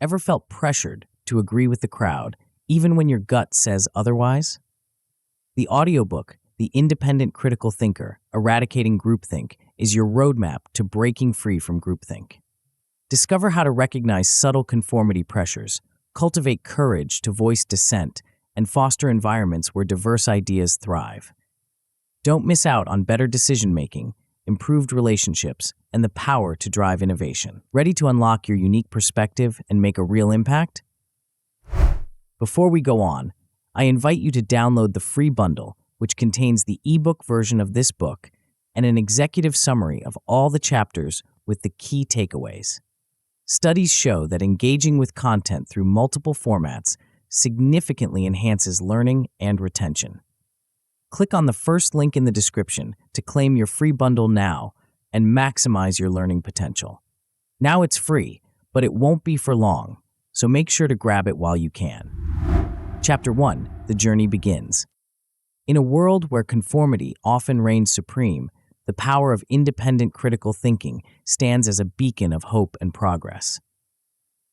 Ever felt pressured to agree with the crowd, even when your gut says otherwise? The audiobook, The Independent Critical Thinker, Eradicating Groupthink, is your roadmap to breaking free from groupthink. Discover how to recognize subtle conformity pressures, cultivate courage to voice dissent, and foster environments where diverse ideas thrive. Don't miss out on better decision-making, improved relationships, and the power to drive innovation. Ready to unlock your unique perspective and make a real impact? Before we go on, I invite you to download the free bundle, which contains the ebook version of this book and an executive summary of all the chapters with the key takeaways. Studies show that engaging with content through multiple formats significantly enhances learning and retention. Click on the first link in the description to claim your free bundle now and maximize your learning potential. Now it's free, but it won't be for long, so make sure to grab it while you can. Chapter 1, The Journey Begins. In a world where conformity often reigns supreme, the power of independent critical thinking stands as a beacon of hope and progress.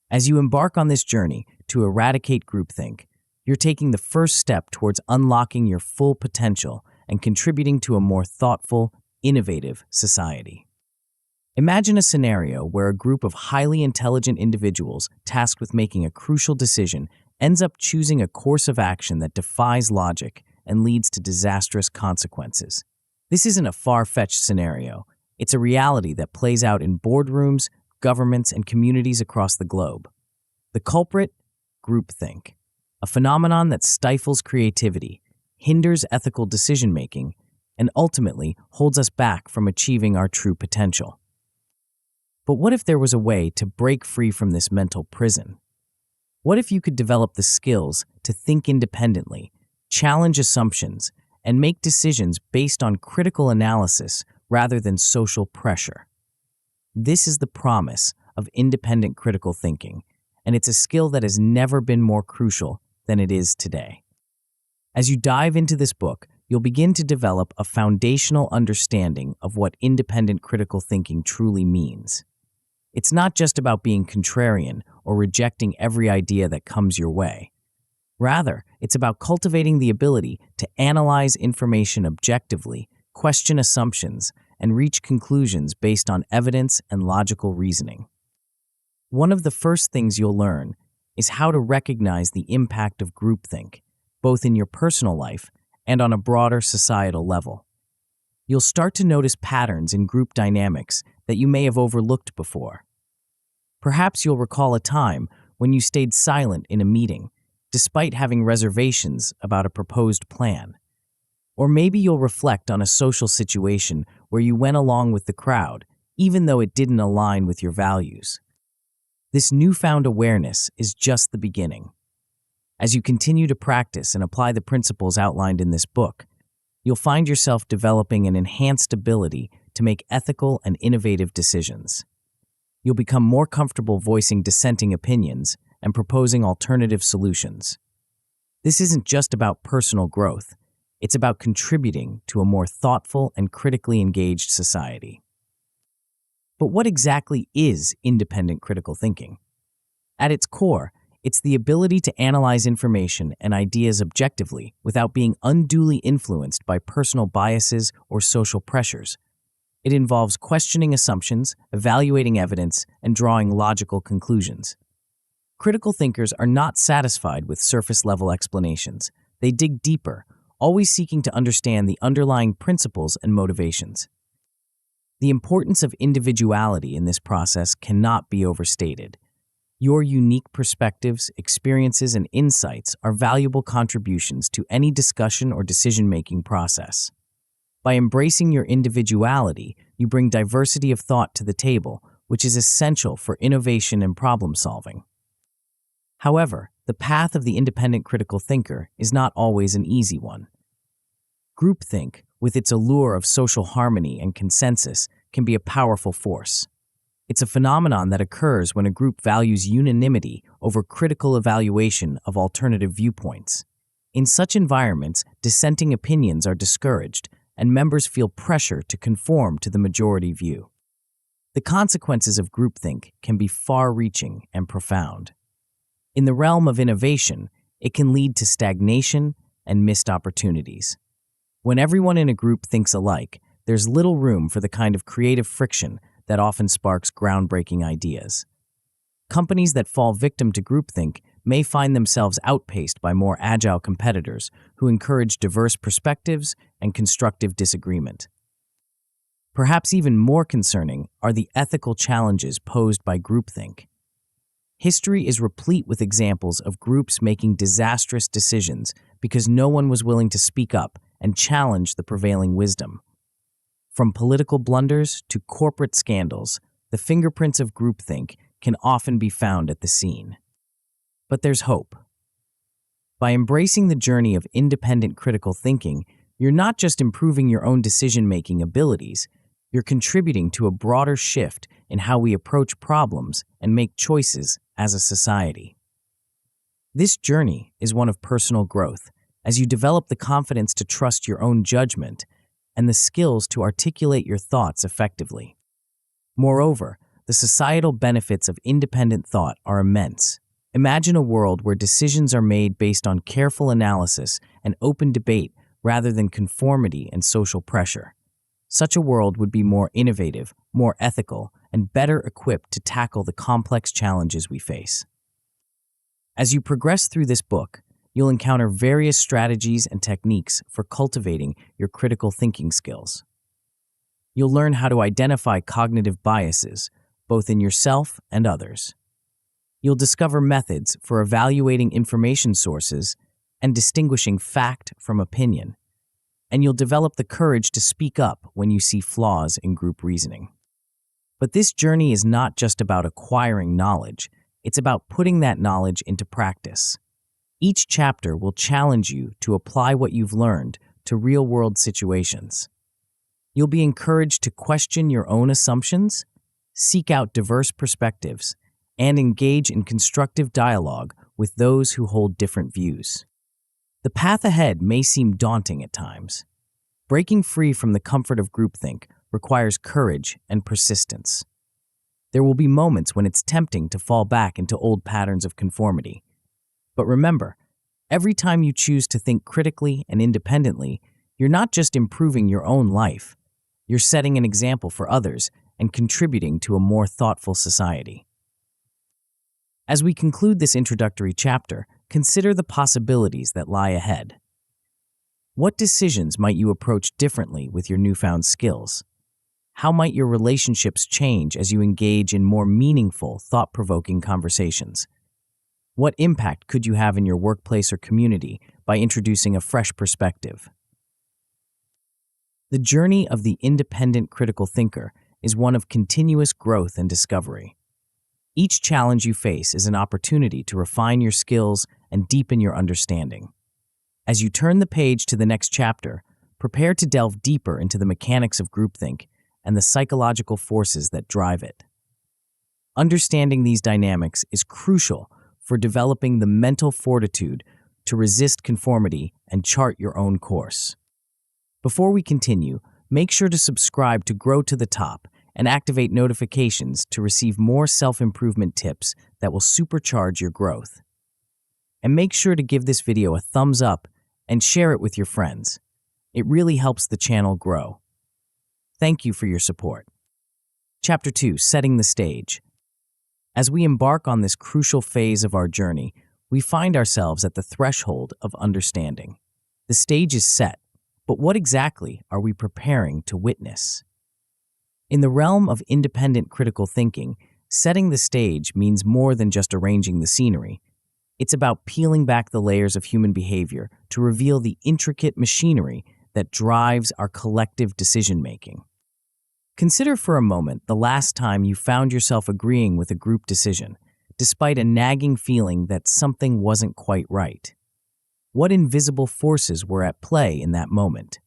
As you embark on this journey to eradicate groupthink, you're taking the first step towards unlocking your full potential and contributing to a more thoughtful, innovative society. Imagine a scenario where a group of highly intelligent individuals tasked with making a crucial decision ends up choosing a course of action that defies logic and leads to disastrous consequences. This isn't a far-fetched scenario. It's a reality that plays out in boardrooms, governments, and communities across the globe. The culprit? Groupthink. A phenomenon that stifles creativity, hinders ethical decision-making, and ultimately holds us back from achieving our true potential. But what if there was a way to break free from this mental prison? What if you could develop the skills to think independently, challenge assumptions, and make decisions based on critical analysis rather than social pressure? This is the promise of independent critical thinking, and it's a skill that has never been more crucial than it is today. As you dive into this book, you'll begin to develop a foundational understanding of what independent critical thinking truly means. It's not just about being contrarian or rejecting every idea that comes your way. Rather, it's about cultivating the ability to analyze information objectively, question assumptions, and reach conclusions based on evidence and logical reasoning. One of the first things you'll learn is how to recognize the impact of groupthink, both in your personal life and on a broader societal level. You'll start to notice patterns in group dynamics that you may have overlooked before. Perhaps you'll recall a time when you stayed silent in a meeting, despite having reservations about a proposed plan. Or maybe you'll reflect on a social situation where you went along with the crowd, even though it didn't align with your values. This newfound awareness is just the beginning. As you continue to practice and apply the principles outlined in this book, you'll find yourself developing an enhanced ability to make ethical and innovative decisions. You'll become more comfortable voicing dissenting opinions and proposing alternative solutions. This isn't just about personal growth. It's about contributing to a more thoughtful and critically engaged society. But what exactly is independent critical thinking? At its core, it's the ability to analyze information and ideas objectively without being unduly influenced by personal biases or social pressures. It involves questioning assumptions, evaluating evidence, and drawing logical conclusions. Critical thinkers are not satisfied with surface-level explanations. They dig deeper, always seeking to understand the underlying principles and motivations. The importance of individuality in this process cannot be overstated. Your unique perspectives, experiences, and insights are valuable contributions to any discussion or decision-making process. By embracing your individuality, you bring diversity of thought to the table, which is essential for innovation and problem-solving. However, the path of the independent critical thinker is not always an easy one. Groupthink, with its allure of social harmony and consensus, can be a powerful force. It's a phenomenon that occurs when a group values unanimity over critical evaluation of alternative viewpoints. In such environments, dissenting opinions are discouraged, and members feel pressure to conform to the majority view. The consequences of groupthink can be far-reaching and profound. In the realm of innovation, it can lead to stagnation and missed opportunities. When everyone in a group thinks alike, there's little room for the kind of creative friction that often sparks groundbreaking ideas. Companies that fall victim to groupthink may find themselves outpaced by more agile competitors who encourage diverse perspectives and constructive disagreement. Perhaps even more concerning are the ethical challenges posed by groupthink. History is replete with examples of groups making disastrous decisions because no one was willing to speak up and challenge the prevailing wisdom. From political blunders to corporate scandals, the fingerprints of groupthink can often be found at the scene. But there's hope. By embracing the journey of independent critical thinking, you're not just improving your own decision-making abilities, you're contributing to a broader shift in how we approach problems and make choices as a society. This journey is one of personal growth, as you develop the confidence to trust your own judgment and the skills to articulate your thoughts effectively. Moreover, the societal benefits of independent thought are immense. Imagine a world where decisions are made based on careful analysis and open debate rather than conformity and social pressure. Such a world would be more innovative, more ethical, and better equipped to tackle the complex challenges we face. As you progress through this book, you'll encounter various strategies and techniques for cultivating your critical thinking skills. You'll learn how to identify cognitive biases, both in yourself and others. You'll discover methods for evaluating information sources and distinguishing fact from opinion. And you'll develop the courage to speak up when you see flaws in group reasoning. But this journey is not just about acquiring knowledge, it's about putting that knowledge into practice. Each chapter will challenge you to apply what you've learned to real-world situations. You'll be encouraged to question your own assumptions, seek out diverse perspectives, and engage in constructive dialogue with those who hold different views. The path ahead may seem daunting at times. Breaking free from the comfort of groupthink requires courage and persistence. There will be moments when it's tempting to fall back into old patterns of conformity. But remember, every time you choose to think critically and independently, you're not just improving your own life, you're setting an example for others and contributing to a more thoughtful society. As we conclude this introductory chapter, consider the possibilities that lie ahead. What decisions might you approach differently with your newfound skills? How might your relationships change as you engage in more meaningful, thought-provoking conversations? What impact could you have in your workplace or community by introducing a fresh perspective? The journey of the independent critical thinker is one of continuous growth and discovery. Each challenge you face is an opportunity to refine your skills and deepen your understanding. As you turn the page to the next chapter, prepare to delve deeper into the mechanics of groupthink and the psychological forces that drive it. Understanding these dynamics is crucial for developing the mental fortitude to resist conformity and chart your own course. Before we continue, make sure to subscribe to Grow to the Top and activate notifications to receive more self-improvement tips that will supercharge your growth. And make sure to give this video a thumbs up and share it with your friends. It really helps the channel grow. Thank you for your support. Chapter 2, Setting the Stage. As we embark on this crucial phase of our journey, we find ourselves at the threshold of understanding. The stage is set, but what exactly are we preparing to witness? In the realm of independent critical thinking, setting the stage means more than just arranging the scenery. It's about peeling back the layers of human behavior to reveal the intricate machinery that drives our collective decision-making. Consider for a moment the last time you found yourself agreeing with a group decision, despite a nagging feeling that something wasn't quite right. What invisible forces were at play in that moment?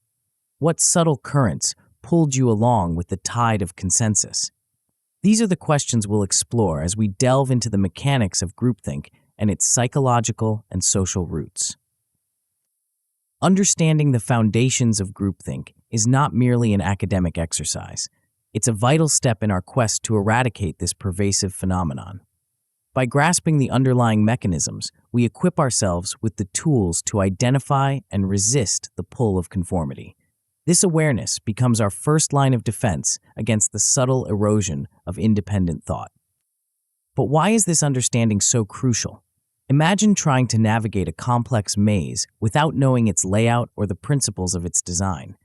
What subtle currents pulled you along with the tide of consensus? These are the questions we'll explore as we delve into the mechanics of groupthink and its psychological and social roots. Understanding the foundations of groupthink is not merely an academic exercise. It's a vital step in our quest to eradicate this pervasive phenomenon. By grasping the underlying mechanisms, we equip ourselves with the tools to identify and resist the pull of conformity. This awareness becomes our first line of defense against the subtle erosion of independent thought. But why is this understanding so crucial? Imagine trying to navigate a complex maze without knowing its layout or the principles of its design.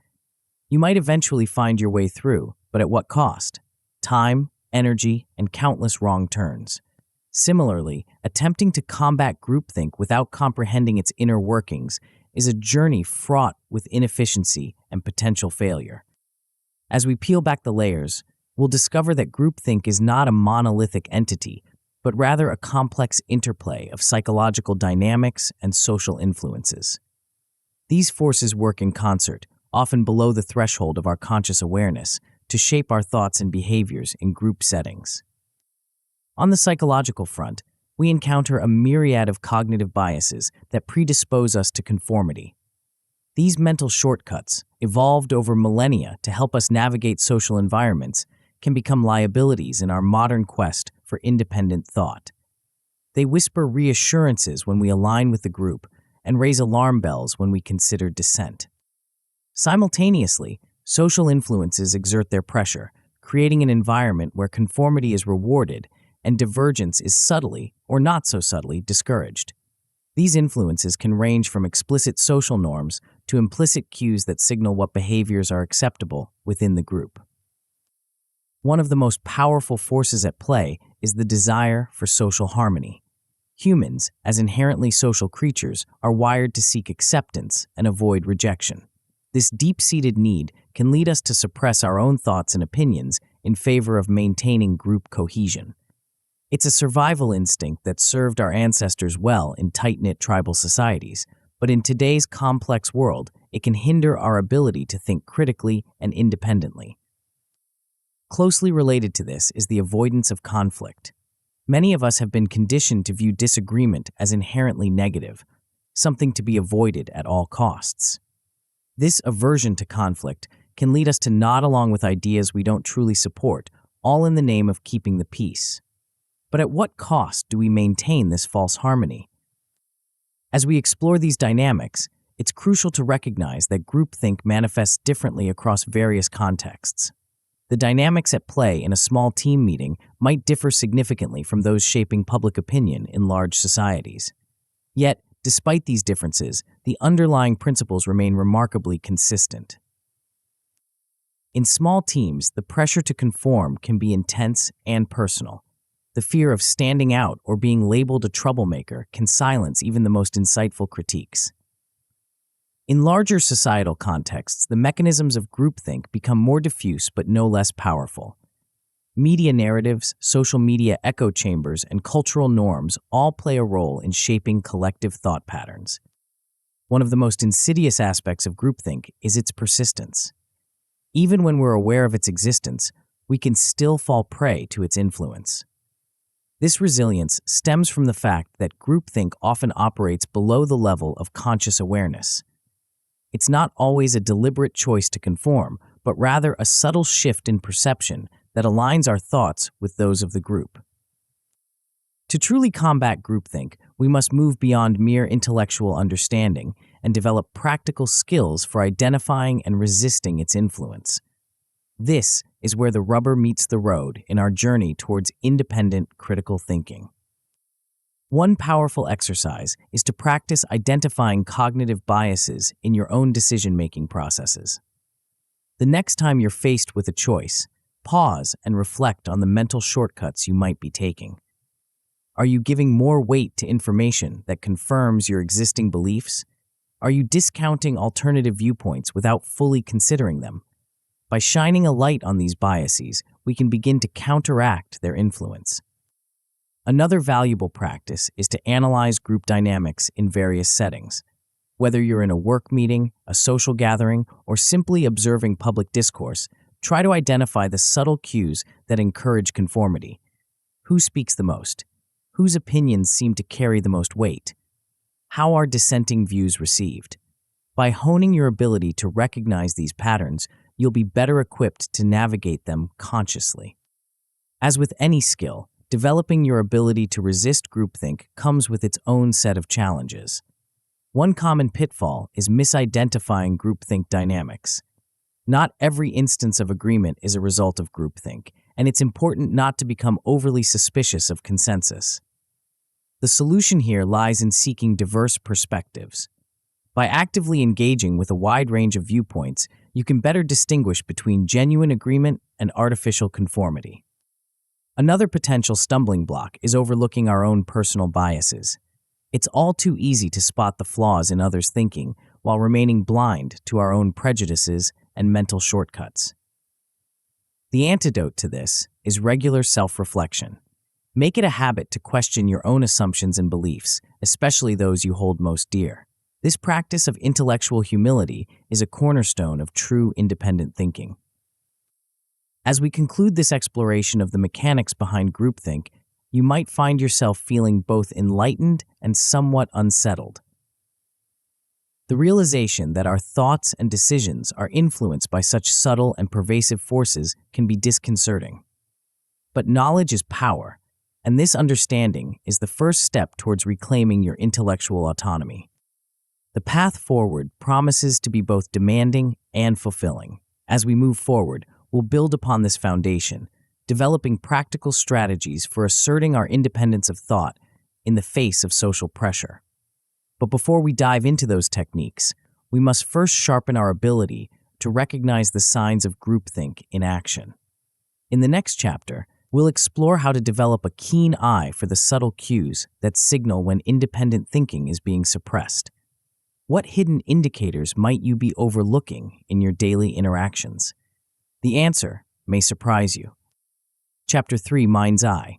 You might eventually find your way through, but at what cost? Time, energy, and countless wrong turns. Similarly, attempting to combat groupthink without comprehending its inner workings is a journey fraught with inefficiency and potential failure. As we peel back the layers, we'll discover that groupthink is not a monolithic entity, but rather a complex interplay of psychological dynamics and social influences. These forces work in concert, often below the threshold of our conscious awareness, to shape our thoughts and behaviors in group settings. On the psychological front, we encounter a myriad of cognitive biases that predispose us to conformity. These mental shortcuts, evolved over millennia to help us navigate social environments, can become liabilities in our modern quest for independent thought. They whisper reassurances when we align with the group and raise alarm bells when we consider dissent. Simultaneously, social influences exert their pressure, creating an environment where conformity is rewarded and divergence is subtly, or not so subtly, discouraged. These influences can range from explicit social norms to implicit cues that signal what behaviors are acceptable within the group. One of the most powerful forces at play is the desire for social harmony. Humans, as inherently social creatures, are wired to seek acceptance and avoid rejection. This deep-seated need can lead us to suppress our own thoughts and opinions in favor of maintaining group cohesion. It's a survival instinct that served our ancestors well in tight-knit tribal societies, but in today's complex world, it can hinder our ability to think critically and independently. Closely related to this is the avoidance of conflict. Many of us have been conditioned to view disagreement as inherently negative, something to be avoided at all costs. This aversion to conflict can lead us to nod along with ideas we don't truly support, all in the name of keeping the peace. But at what cost do we maintain this false harmony? As we explore these dynamics, it's crucial to recognize that groupthink manifests differently across various contexts. The dynamics at play in a small team meeting might differ significantly from those shaping public opinion in large societies. Yet, despite these differences, the underlying principles remain remarkably consistent. In small teams, the pressure to conform can be intense and personal. The fear of standing out or being labeled a troublemaker can silence even the most insightful critiques. In larger societal contexts, the mechanisms of groupthink become more diffuse but no less powerful. Media narratives, social media echo chambers, and cultural norms all play a role in shaping collective thought patterns. One of the most insidious aspects of groupthink is its persistence. Even when we're aware of its existence, we can still fall prey to its influence. This resilience stems from the fact that groupthink often operates below the level of conscious awareness. It's not always a deliberate choice to conform, but rather a subtle shift in perception that aligns our thoughts with those of the group. To truly combat groupthink, we must move beyond mere intellectual understanding and develop practical skills for identifying and resisting its influence. This is where the rubber meets the road in our journey towards independent critical thinking. One powerful exercise is to practice identifying cognitive biases in your own decision-making processes. The next time you're faced with a choice, pause and reflect on the mental shortcuts you might be taking. Are you giving more weight to information that confirms your existing beliefs? Are you discounting alternative viewpoints without fully considering them? By shining a light on these biases, we can begin to counteract their influence. Another valuable practice is to analyze group dynamics in various settings. Whether you're in a work meeting, a social gathering, or simply observing public discourse, try to identify the subtle cues that encourage conformity. Who speaks the most? Whose opinions seem to carry the most weight? How are dissenting views received? By honing your ability to recognize these patterns, you'll be better equipped to navigate them consciously. As with any skill, developing your ability to resist groupthink comes with its own set of challenges. One common pitfall is misidentifying groupthink dynamics. Not every instance of agreement is a result of groupthink, and it's important not to become overly suspicious of consensus. The solution here lies in seeking diverse perspectives. By actively engaging with a wide range of viewpoints, you can better distinguish between genuine agreement and artificial conformity. Another potential stumbling block is overlooking our own personal biases. It's all too easy to spot the flaws in others' thinking while remaining blind to our own prejudices and mental shortcuts. The antidote to this is regular self-reflection. Make it a habit to question your own assumptions and beliefs, especially those you hold most dear. This practice of intellectual humility is a cornerstone of true independent thinking. As we conclude this exploration of the mechanics behind groupthink, you might find yourself feeling both enlightened and somewhat unsettled. The realization that our thoughts and decisions are influenced by such subtle and pervasive forces can be disconcerting. But knowledge is power, and this understanding is the first step towards reclaiming your intellectual autonomy. The path forward promises to be both demanding and fulfilling. As we move forward, we'll build upon this foundation, developing practical strategies for asserting our independence of thought in the face of social pressure. But before we dive into those techniques, we must first sharpen our ability to recognize the signs of groupthink in action. In the next chapter, we'll explore how to develop a keen eye for the subtle cues that signal when independent thinking is being suppressed. What hidden indicators might you be overlooking in your daily interactions? The answer may surprise you. Chapter 3, Mind's Eye.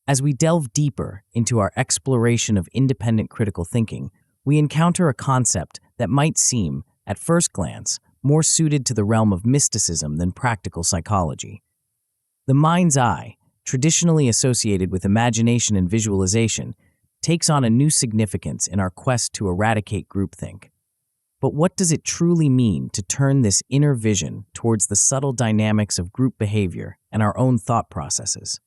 As we delve deeper into our exploration of independent critical thinking, we encounter a concept that might seem, at first glance, more suited to the realm of mysticism than practical psychology. The mind's eye, traditionally associated with imagination and visualization, takes on a new significance in our quest to eradicate groupthink. But what does it truly mean to turn this inner vision towards the subtle dynamics of group behavior and our own thought processes?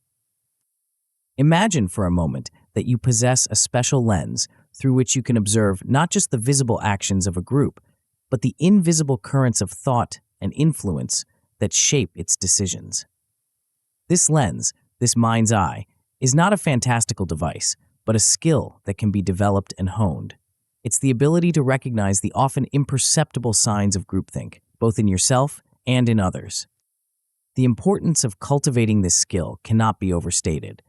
Imagine for a moment that you possess a special lens through which you can observe not just the visible actions of a group, but the invisible currents of thought and influence that shape its decisions. This lens, this mind's eye, is not a fantastical device, but a skill that can be developed and honed. It's the ability to recognize the often imperceptible signs of groupthink, both in yourself and in others. The importance of cultivating this skill cannot be overstated.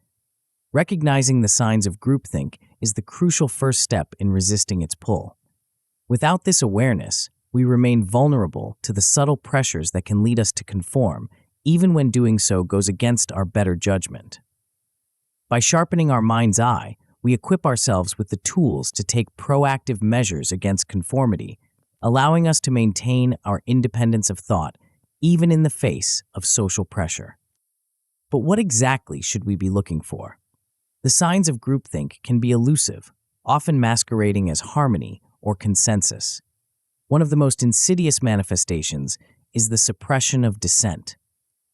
Recognizing the signs of groupthink is the crucial first step in resisting its pull. Without this awareness, we remain vulnerable to the subtle pressures that can lead us to conform, even when doing so goes against our better judgment. By sharpening our mind's eye, we equip ourselves with the tools to take proactive measures against conformity, allowing us to maintain our independence of thought, even in the face of social pressure. But what exactly should we be looking for? The signs of groupthink can be elusive, often masquerading as harmony or consensus. One of the most insidious manifestations is the suppression of dissent.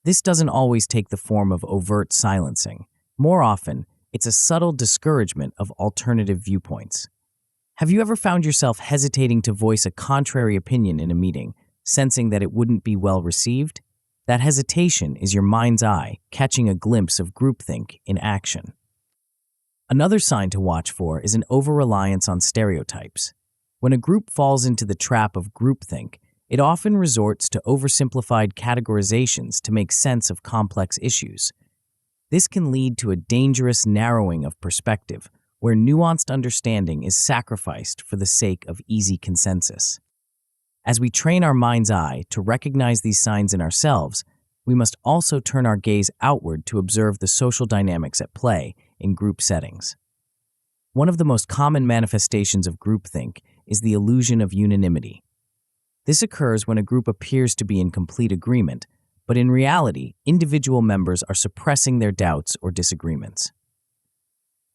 This doesn't always take the form of overt silencing. More often, it's a subtle discouragement of alternative viewpoints. Have you ever found yourself hesitating to voice a contrary opinion in a meeting, sensing that it wouldn't be well received? That hesitation is your mind's eye catching a glimpse of groupthink in action. Another sign to watch for is an over-reliance on stereotypes. When a group falls into the trap of groupthink, it often resorts to oversimplified categorizations to make sense of complex issues. This can lead to a dangerous narrowing of perspective, where nuanced understanding is sacrificed for the sake of easy consensus. As we train our mind's eye to recognize these signs in ourselves, we must also turn our gaze outward to observe the social dynamics at play in group settings. One of the most common manifestations of groupthink is the illusion of unanimity. This occurs when a group appears to be in complete agreement, but in reality, individual members are suppressing their doubts or disagreements.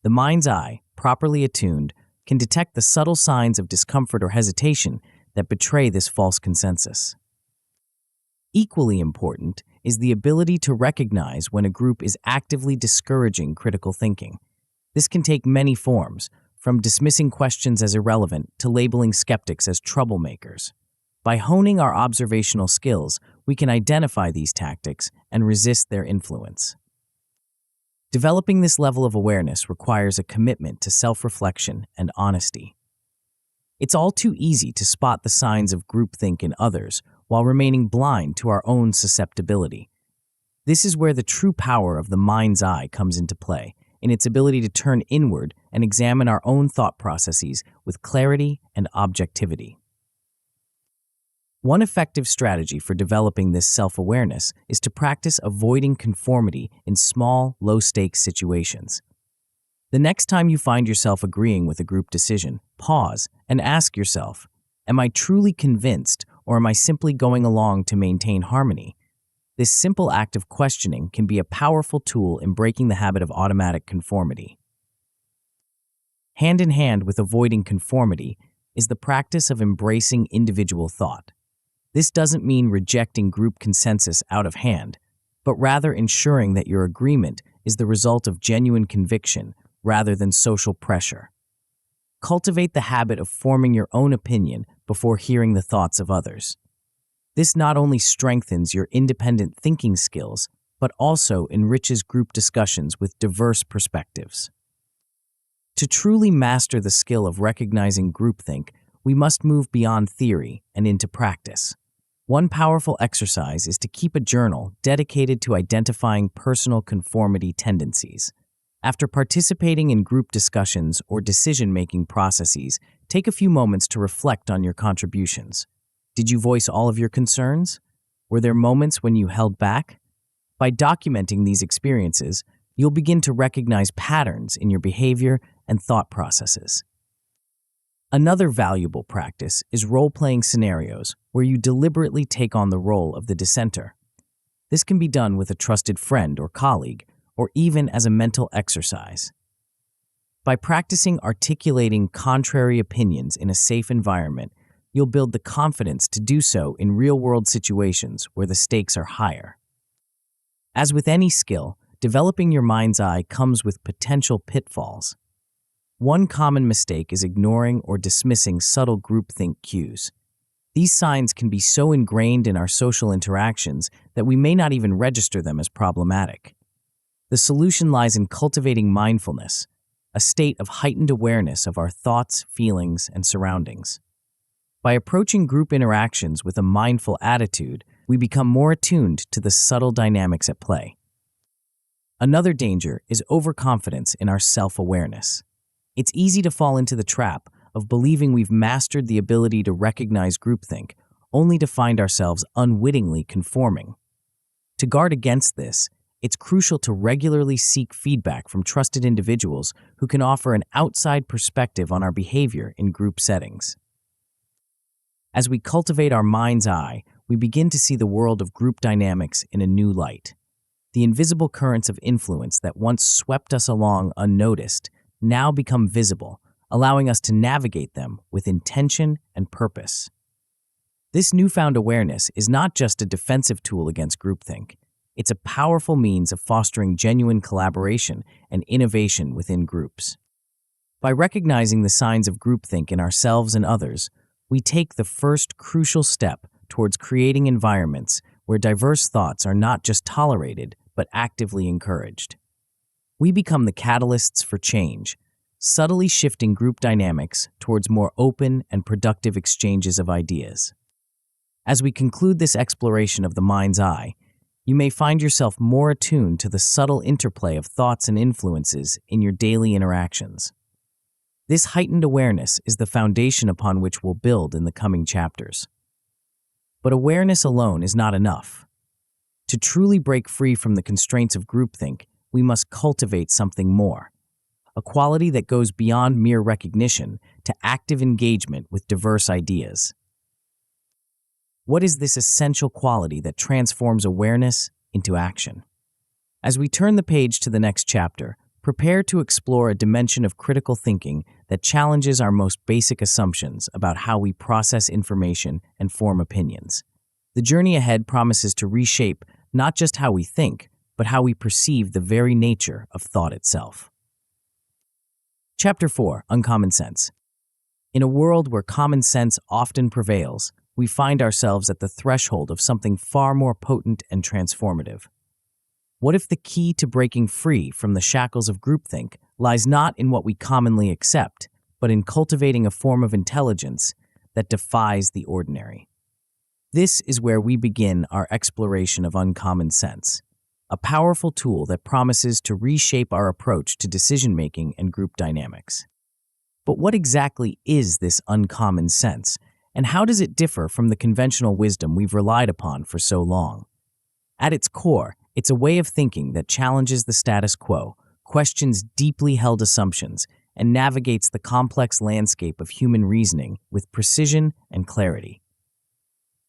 The mind's eye, properly attuned, can detect the subtle signs of discomfort or hesitation that betray this false consensus. Equally important is the ability to recognize when a group is actively discouraging critical thinking. This can take many forms, from dismissing questions as irrelevant to labeling skeptics as troublemakers. By honing our observational skills, we can identify these tactics and resist their influence. Developing this level of awareness requires a commitment to self-reflection and honesty. It's all too easy to spot the signs of groupthink in others while remaining blind to our own susceptibility. This is where the true power of the mind's eye comes into play, in its ability to turn inward and examine our own thought processes with clarity and objectivity. One effective strategy for developing this self-awareness is to practice avoiding conformity in small, low-stakes situations. The next time you find yourself agreeing with a group decision, pause and ask yourself, am I truly convinced or am I simply going along to maintain harmony? This simple act of questioning can be a powerful tool in breaking the habit of automatic conformity. Hand in hand with avoiding conformity is the practice of embracing individual thought. This doesn't mean rejecting group consensus out of hand, but rather ensuring that your agreement is the result of genuine conviction rather than social pressure. Cultivate the habit of forming your own opinion before hearing the thoughts of others. This not only strengthens your independent thinking skills, but also enriches group discussions with diverse perspectives. To truly master the skill of recognizing groupthink, we must move beyond theory and into practice. One powerful exercise is to keep a journal dedicated to identifying personal conformity tendencies. After participating in group discussions or decision-making processes, take a few moments to reflect on your contributions. Did you voice all of your concerns? Were there moments when you held back? By documenting these experiences, you'll begin to recognize patterns in your behavior and thought processes. Another valuable practice is role-playing scenarios where you deliberately take on the role of the dissenter. This can be done with a trusted friend or colleague, or even as a mental exercise. By practicing articulating contrary opinions in a safe environment, you'll build the confidence to do so in real-world situations where the stakes are higher. As with any skill, developing your mind's eye comes with potential pitfalls. One common mistake is ignoring or dismissing subtle groupthink cues. These signs can be so ingrained in our social interactions that we may not even register them as problematic. The solution lies in cultivating mindfulness, a state of heightened awareness of our thoughts, feelings, and surroundings. By approaching group interactions with a mindful attitude, we become more attuned to the subtle dynamics at play. Another danger is overconfidence in our self-awareness. It's easy to fall into the trap of believing we've mastered the ability to recognize groupthink, only to find ourselves unwittingly conforming. To guard against this, it's crucial to regularly seek feedback from trusted individuals who can offer an outside perspective on our behavior in group settings. As we cultivate our mind's eye, we begin to see the world of group dynamics in a new light. The invisible currents of influence that once swept us along unnoticed now become visible, allowing us to navigate them with intention and purpose. This newfound awareness is not just a defensive tool against groupthink. It's a powerful means of fostering genuine collaboration and innovation within groups. By recognizing the signs of groupthink in ourselves and others, we take the first crucial step towards creating environments where diverse thoughts are not just tolerated, but actively encouraged. We become the catalysts for change, subtly shifting group dynamics towards more open and productive exchanges of ideas. As we conclude this exploration of the mind's eye, you may find yourself more attuned to the subtle interplay of thoughts and influences in your daily interactions. This heightened awareness is the foundation upon which we'll build in the coming chapters. But awareness alone is not enough. To truly break free from the constraints of groupthink, we must cultivate something more, a quality that goes beyond mere recognition to active engagement with diverse ideas. What is this essential quality that transforms awareness into action? As we turn the page to the next chapter, prepare to explore a dimension of critical thinking that challenges our most basic assumptions about how we process information and form opinions. The journey ahead promises to reshape not just how we think, but how we perceive the very nature of thought itself. Chapter 4: Uncommon Sense. In a world where common sense often prevails, we find ourselves at the threshold of something far more potent and transformative. What if the key to breaking free from the shackles of groupthink lies not in what we commonly accept, but in cultivating a form of intelligence that defies the ordinary? This is where we begin our exploration of uncommon sense, a powerful tool that promises to reshape our approach to decision-making and group dynamics. But what exactly is this uncommon sense, and how does it differ from the conventional wisdom we've relied upon for so long? At its core, it's a way of thinking that challenges the status quo, questions deeply held assumptions, and navigates the complex landscape of human reasoning with precision and clarity.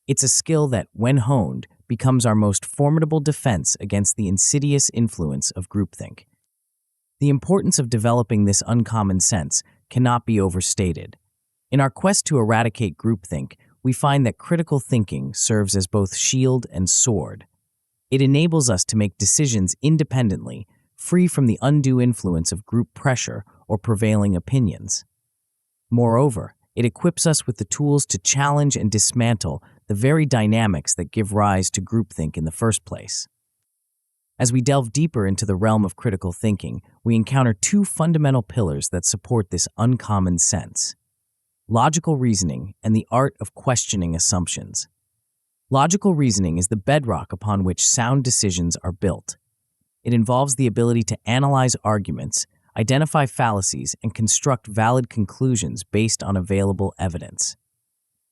It's a skill that, when honed, becomes our most formidable defense against the insidious influence of groupthink. The importance of developing this uncommon sense cannot be overstated. In our quest to eradicate groupthink, we find that critical thinking serves as both shield and sword. It enables us to make decisions independently, free from the undue influence of group pressure or prevailing opinions. Moreover, it equips us with the tools to challenge and dismantle the very dynamics that give rise to groupthink in the first place. As we delve deeper into the realm of critical thinking, we encounter two fundamental pillars that support this uncommon sense: logical reasoning and the art of questioning assumptions. Logical reasoning is the bedrock upon which sound decisions are built. It involves the ability to analyze arguments, identify fallacies, and construct valid conclusions based on available evidence.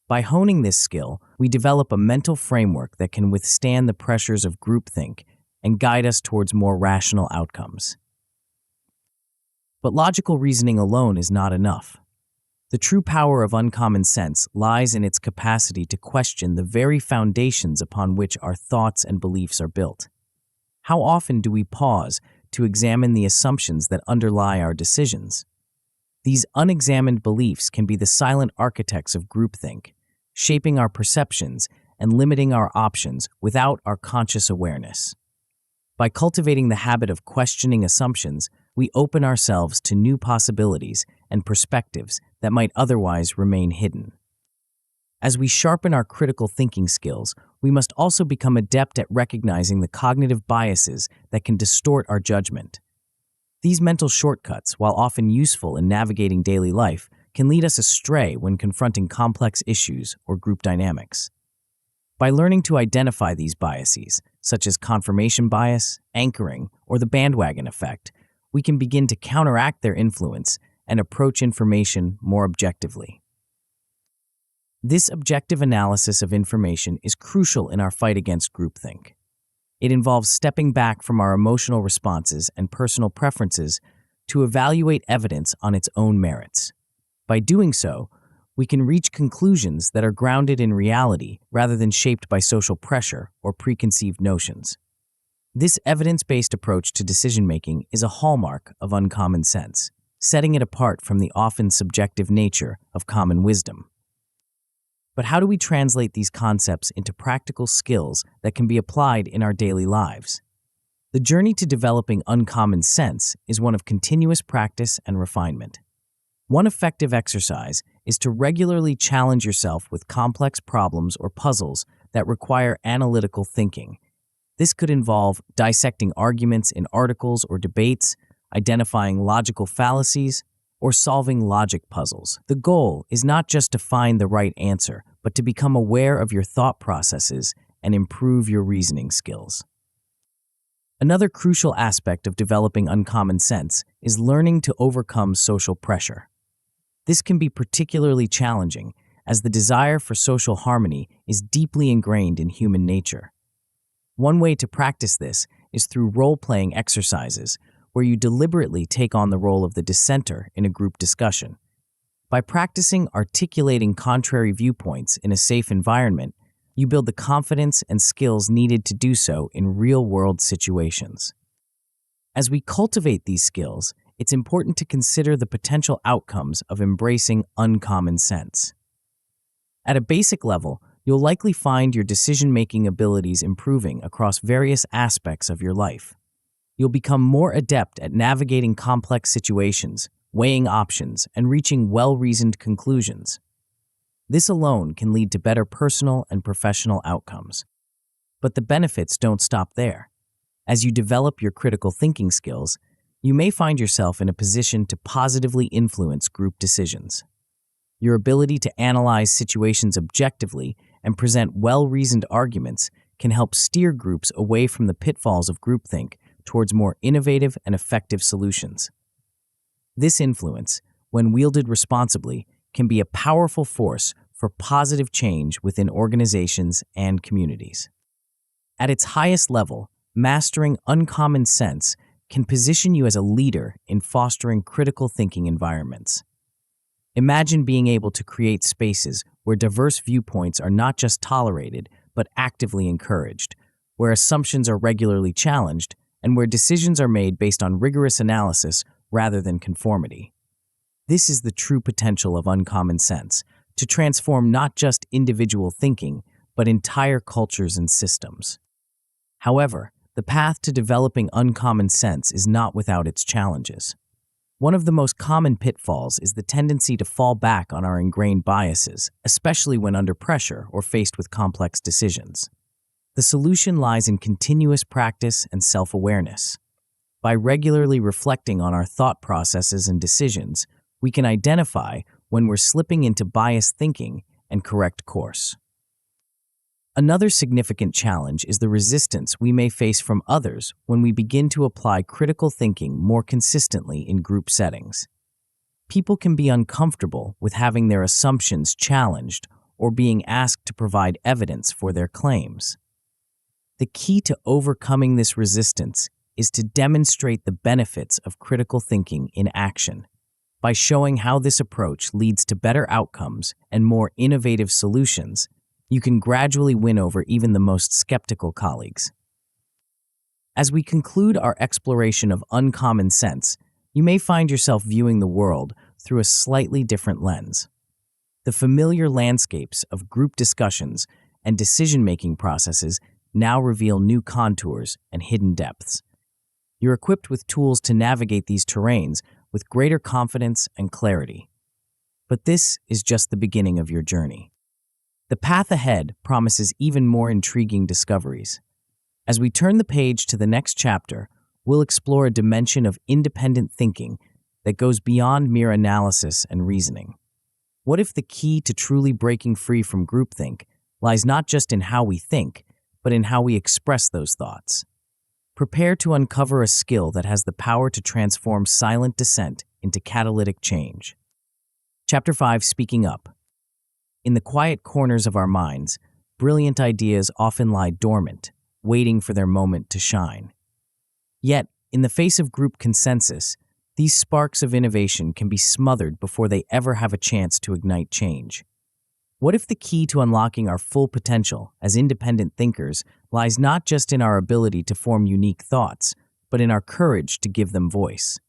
By honing this skill, we develop a mental framework that can withstand the pressures of groupthink and guide us towards more rational outcomes. But logical reasoning alone is not enough. The true power of uncommon sense lies in its capacity to question the very foundations upon which our thoughts and beliefs are built. How often do we pause to examine the assumptions that underlie our decisions? These unexamined beliefs can be the silent architects of groupthink, shaping our perceptions and limiting our options without our conscious awareness. By cultivating the habit of questioning assumptions, we open ourselves to new possibilities and perspectives that might otherwise remain hidden. As we sharpen our critical thinking skills, we must also become adept at recognizing the cognitive biases that can distort our judgment. These mental shortcuts, while often useful in navigating daily life, can lead us astray when confronting complex issues or group dynamics. By learning to identify these biases, such as confirmation bias, anchoring, or the bandwagon effect, we can begin to counteract their influence and approach information more objectively. This objective analysis of information is crucial in our fight against groupthink. It involves stepping back from our emotional responses and personal preferences to evaluate evidence on its own merits. By doing so, we can reach conclusions that are grounded in reality rather than shaped by social pressure or preconceived notions. This evidence-based approach to decision-making is a hallmark of uncommon sense, setting it apart from the often subjective nature of common wisdom. But how do we translate these concepts into practical skills that can be applied in our daily lives? The journey to developing uncommon sense is one of continuous practice and refinement. One effective exercise is to regularly challenge yourself with complex problems or puzzles that require analytical thinking. This could involve dissecting arguments in articles or debates, identifying logical fallacies, or solving logic puzzles. The goal is not just to find the right answer, but to become aware of your thought processes and improve your reasoning skills. Another crucial aspect of developing uncommon sense is learning to overcome social pressure. This can be particularly challenging, as the desire for social harmony is deeply ingrained in human nature. One way to practice this is through role-playing exercises, where you deliberately take on the role of the dissenter in a group discussion. By practicing articulating contrary viewpoints in a safe environment, you build the confidence and skills needed to do so in real-world situations. As we cultivate these skills, it's important to consider the potential outcomes of embracing uncommon sense. At a basic level, you'll likely find your decision-making abilities improving across various aspects of your life. You'll become more adept at navigating complex situations, weighing options, and reaching well-reasoned conclusions. This alone can lead to better personal and professional outcomes. But the benefits don't stop there. As you develop your critical thinking skills, you may find yourself in a position to positively influence group decisions. Your ability to analyze situations objectively and present well-reasoned arguments can help steer groups away from the pitfalls of groupthink towards more innovative and effective solutions. This influence, when wielded responsibly, can be a powerful force for positive change within organizations and communities. At its highest level, mastering uncommon sense can position you as a leader in fostering critical thinking environments. Imagine being able to create spaces where diverse viewpoints are not just tolerated, but actively encouraged, where assumptions are regularly challenged, and where decisions are made based on rigorous analysis rather than conformity. This is the true potential of uncommon sense, to transform not just individual thinking, but entire cultures and systems. However, the path to developing uncommon sense is not without its challenges. One of the most common pitfalls is the tendency to fall back on our ingrained biases, especially when under pressure or faced with complex decisions. The solution lies in continuous practice and self-awareness. By regularly reflecting on our thought processes and decisions, we can identify when we're slipping into biased thinking and correct course. Another significant challenge is the resistance we may face from others when we begin to apply critical thinking more consistently in group settings. People can be uncomfortable with having their assumptions challenged or being asked to provide evidence for their claims. The key to overcoming this resistance is to demonstrate the benefits of critical thinking in action. By showing how this approach leads to better outcomes and more innovative solutions, you can gradually win over even the most skeptical colleagues. As we conclude our exploration of uncommon sense, you may find yourself viewing the world through a slightly different lens. The familiar landscapes of group discussions and decision-making processes now reveal new contours and hidden depths. You're equipped with tools to navigate these terrains with greater confidence and clarity. But this is just the beginning of your journey. The path ahead promises even more intriguing discoveries. As we turn the page to the next chapter, we'll explore a dimension of independent thinking that goes beyond mere analysis and reasoning. What if the key to truly breaking free from groupthink lies not just in how we think, but in how we express those thoughts? Prepare to uncover a skill that has the power to transform silent dissent into catalytic change. Chapter 5, Speaking Up. In the quiet corners of our minds, brilliant ideas often lie dormant, waiting for their moment to shine. Yet, in the face of group consensus, these sparks of innovation can be smothered before they ever have a chance to ignite change. What if the key to unlocking our full potential as independent thinkers lies not just in our ability to form unique thoughts, but in our courage to give them voice?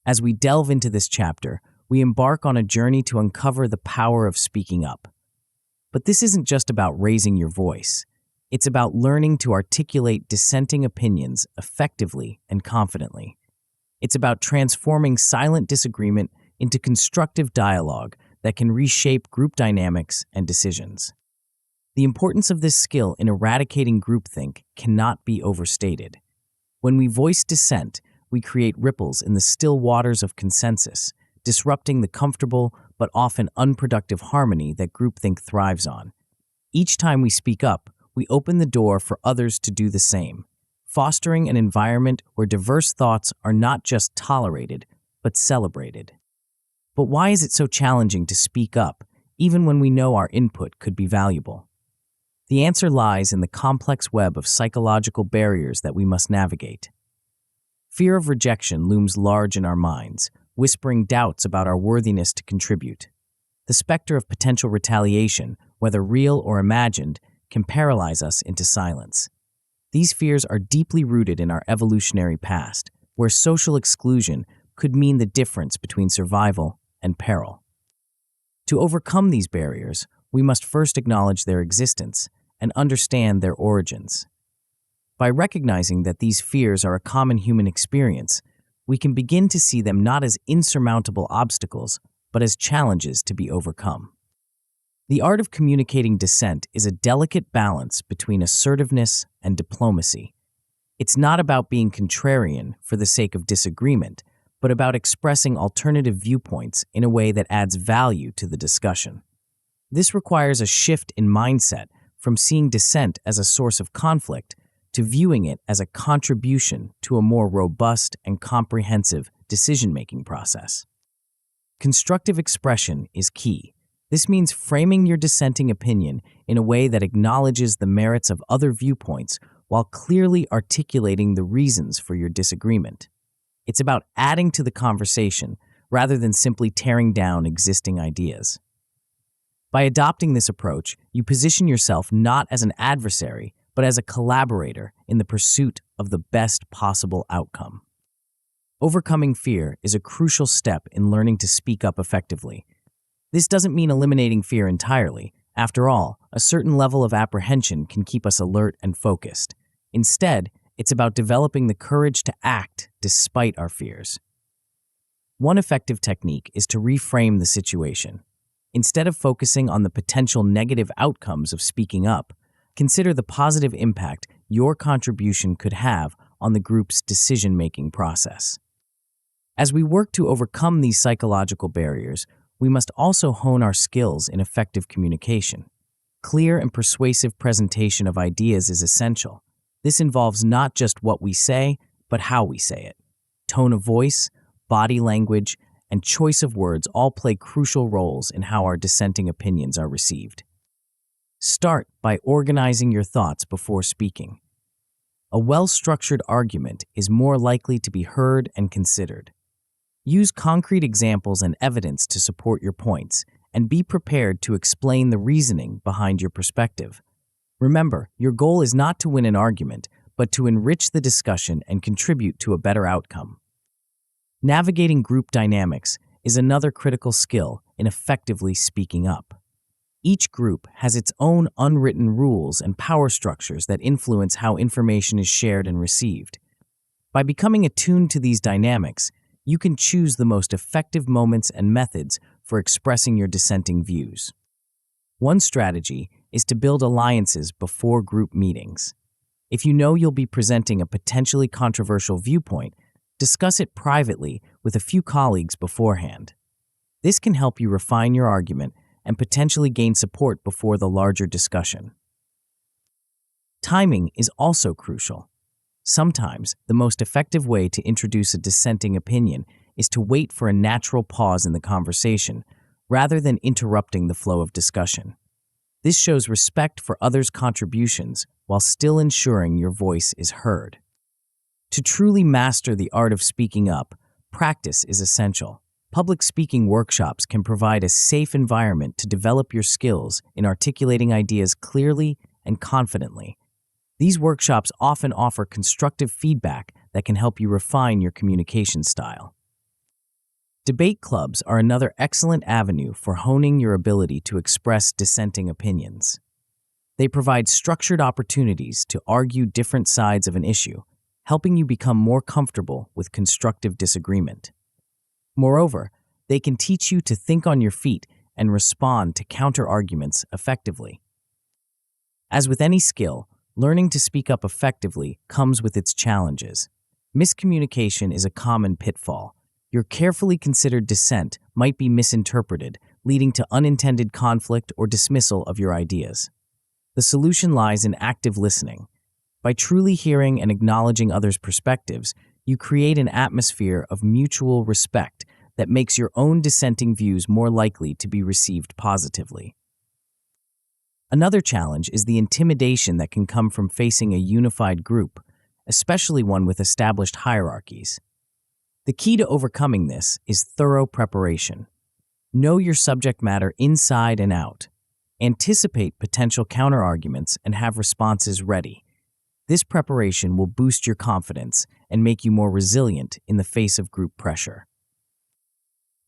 As we delve into this chapter, we embark on a journey to uncover the power of speaking up. But this isn't just about raising your voice. It's about learning to articulate dissenting opinions effectively and confidently. It's about transforming silent disagreement into constructive dialogue that can reshape group dynamics and decisions. The importance of this skill in eradicating groupthink cannot be overstated. When we voice dissent, we create ripples in the still waters of consensus, disrupting the comfortable but often unproductive harmony that groupthink thrives on. Each time we speak up, we open the door for others to do the same, fostering an environment where diverse thoughts are not just tolerated, but celebrated. But why is it so challenging to speak up, even when we know our input could be valuable? The answer lies in the complex web of psychological barriers that we must navigate. Fear of rejection looms large in our minds, whispering doubts about our worthiness to contribute. The specter of potential retaliation, whether real or imagined, can paralyze us into silence. These fears are deeply rooted in our evolutionary past, where social exclusion could mean the difference between survival and peril. To overcome these barriers, we must first acknowledge their existence and understand their origins. By recognizing that these fears are a common human experience, we can begin to see them not as insurmountable obstacles, but as challenges to be overcome. The art of communicating dissent is a delicate balance between assertiveness and diplomacy. It's not about being contrarian for the sake of disagreement, but about expressing alternative viewpoints in a way that adds value to the discussion. This requires a shift in mindset from seeing dissent as a source of conflict to viewing it as a contribution to a more robust and comprehensive decision-making process. Constructive expression is key. This means framing your dissenting opinion in a way that acknowledges the merits of other viewpoints while clearly articulating the reasons for your disagreement. It's about adding to the conversation rather than simply tearing down existing ideas. By adopting this approach, you position yourself not as an adversary, but as a collaborator in the pursuit of the best possible outcome. Overcoming fear is a crucial step in learning to speak up effectively. This doesn't mean eliminating fear entirely. After all, a certain level of apprehension can keep us alert and focused. Instead, it's about developing the courage to act despite our fears. One effective technique is to reframe the situation. Instead of focusing on the potential negative outcomes of speaking up, consider the positive impact your contribution could have on the group's decision-making process. As we work to overcome these psychological barriers, we must also hone our skills in effective communication. Clear and persuasive presentation of ideas is essential. This involves not just what we say, but how we say it. Tone of voice, body language, and choice of words all play crucial roles in how our dissenting opinions are received. Start by organizing your thoughts before speaking. A well-structured argument is more likely to be heard and considered. Use concrete examples and evidence to support your points, and be prepared to explain the reasoning behind your perspective. Remember, your goal is not to win an argument, but to enrich the discussion and contribute to a better outcome. Navigating group dynamics is another critical skill in effectively speaking up. Each group has its own unwritten rules and power structures that influence how information is shared and received. By becoming attuned to these dynamics, you can choose the most effective moments and methods for expressing your dissenting views. One strategy is to build alliances before group meetings. If you know you'll be presenting a potentially controversial viewpoint, discuss it privately with a few colleagues beforehand. This can help you refine your argument and potentially gain support before the larger discussion. Timing is also crucial. Sometimes, the most effective way to introduce a dissenting opinion is to wait for a natural pause in the conversation, rather than interrupting the flow of discussion. This shows respect for others' contributions while still ensuring your voice is heard. To truly master the art of speaking up, practice is essential. Public speaking workshops can provide a safe environment to develop your skills in articulating ideas clearly and confidently. These workshops often offer constructive feedback that can help you refine your communication style. Debate clubs are another excellent avenue for honing your ability to express dissenting opinions. They provide structured opportunities to argue different sides of an issue, helping you become more comfortable with constructive disagreement. Moreover, they can teach you to think on your feet and respond to counter-arguments effectively. As with any skill, learning to speak up effectively comes with its challenges. Miscommunication is a common pitfall. Your carefully considered dissent might be misinterpreted, leading to unintended conflict or dismissal of your ideas. The solution lies in active listening. By truly hearing and acknowledging others' perspectives, you create an atmosphere of mutual respect that makes your own dissenting views more likely to be received positively. Another challenge is the intimidation that can come from facing a unified group, especially one with established hierarchies. The key to overcoming this is thorough preparation. Know your subject matter inside and out. Anticipate potential counterarguments and have responses ready. This preparation will boost your confidence and make you more resilient in the face of group pressure.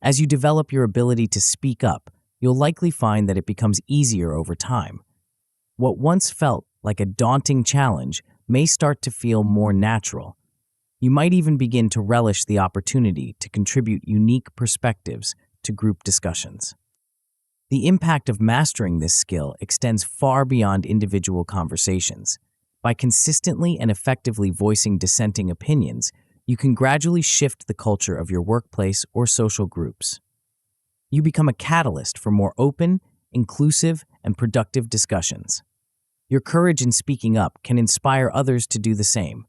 As you develop your ability to speak up, you'll likely find that it becomes easier over time. What once felt like a daunting challenge may start to feel more natural. You might even begin to relish the opportunity to contribute unique perspectives to group discussions. The impact of mastering this skill extends far beyond individual conversations. By consistently and effectively voicing dissenting opinions, you can gradually shift the culture of your workplace or social groups. You become a catalyst for more open, inclusive, and productive discussions. Your courage in speaking up can inspire others to do the same,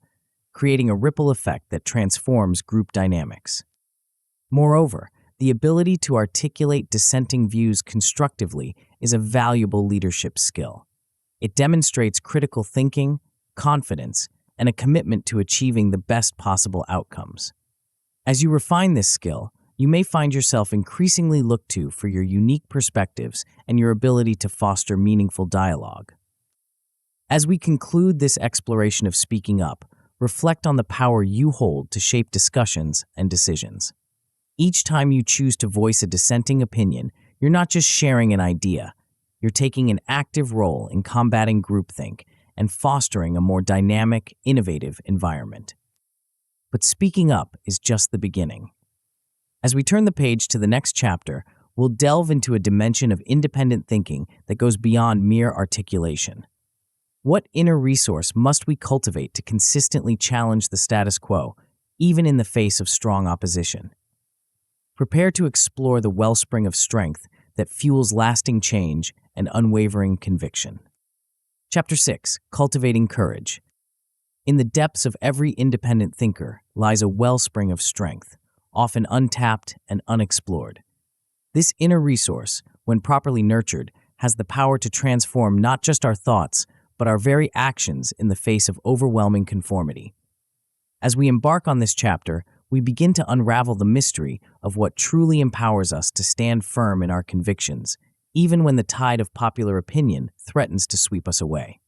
creating a ripple effect that transforms group dynamics. Moreover, the ability to articulate dissenting views constructively is a valuable leadership skill. It demonstrates critical thinking, confidence, and a commitment to achieving the best possible outcomes. As you refine this skill, you may find yourself increasingly looked to for your unique perspectives and your ability to foster meaningful dialogue. As we conclude this exploration of speaking up, reflect on the power you hold to shape discussions and decisions. Each time you choose to voice a dissenting opinion, you're not just sharing an idea, you're taking an active role in combating groupthink and fostering a more dynamic, innovative environment. But speaking up is just the beginning. As we turn the page to the next chapter, we'll delve into a dimension of independent thinking that goes beyond mere articulation. What inner resource must we cultivate to consistently challenge the status quo, even in the face of strong opposition? Prepare to explore the wellspring of strength that fuels lasting change and unwavering conviction. Chapter 6: Cultivating Courage. In the depths of every independent thinker lies a wellspring of strength, often untapped and unexplored. This inner resource, when properly nurtured, has the power to transform not just our thoughts, but our very actions in the face of overwhelming conformity. As we embark on this chapter, we begin to unravel the mystery of what truly empowers us to stand firm in our convictions, even when the tide of popular opinion threatens to sweep us away.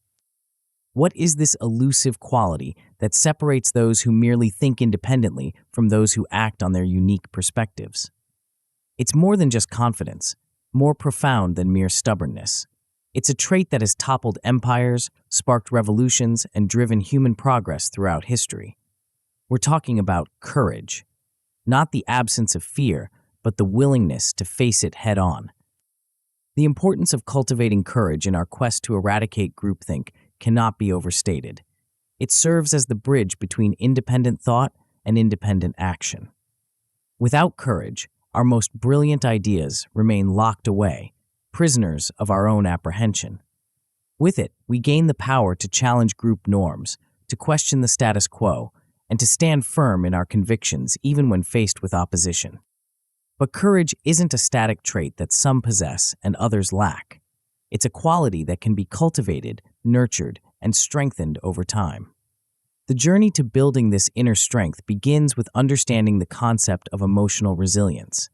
What is this elusive quality that separates those who merely think independently from those who act on their unique perspectives? It's more than just confidence, more profound than mere stubbornness. It's a trait that has toppled empires, sparked revolutions, and driven human progress throughout history. We're talking about courage, not the absence of fear, but the willingness to face it head-on. The importance of cultivating courage in our quest to eradicate groupthink cannot be overstated. It serves as the bridge between independent thought and independent action. Without courage, our most brilliant ideas remain locked away, prisoners of our own apprehension. With it, we gain the power to challenge group norms, to question the status quo, and to stand firm in our convictions even when faced with opposition. But courage isn't a static trait that some possess and others lack. It's a quality that can be cultivated, nurtured, and strengthened over time. The journey to building this inner strength begins with understanding the concept of emotional resilience.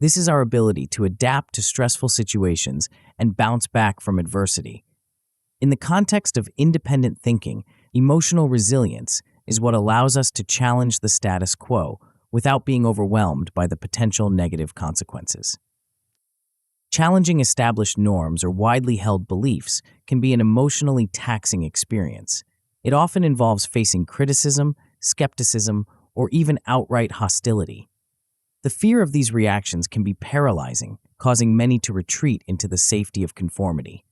This is our ability to adapt to stressful situations and bounce back from adversity. In the context of independent thinking, emotional resilience is what allows us to challenge the status quo without being overwhelmed by the potential negative consequences. Challenging established norms or widely held beliefs can be an emotionally taxing experience. It often involves facing criticism, skepticism, or even outright hostility. The fear of these reactions can be paralyzing, causing many to retreat into the safety of conformity.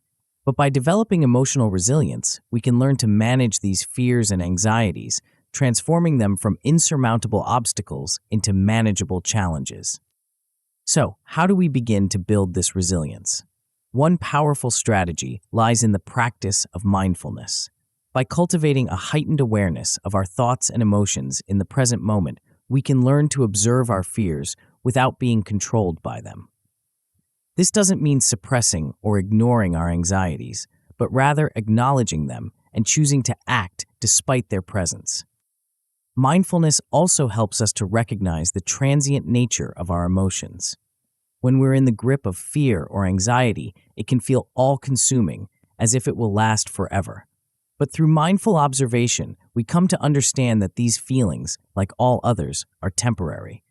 But by developing emotional resilience, we can learn to manage these fears and anxieties, transforming them from insurmountable obstacles into manageable challenges. So, how do we begin to build this resilience? One powerful strategy lies in the practice of mindfulness. By cultivating a heightened awareness of our thoughts and emotions in the present moment, we can learn to observe our fears without being controlled by them. This doesn't mean suppressing or ignoring our anxieties, but rather acknowledging them and choosing to act despite their presence. Mindfulness also helps us to recognize the transient nature of our emotions. When we're in the grip of fear or anxiety, it can feel all-consuming, as if it will last forever. But through mindful observation, we come to understand that these feelings, like all others, are temporary.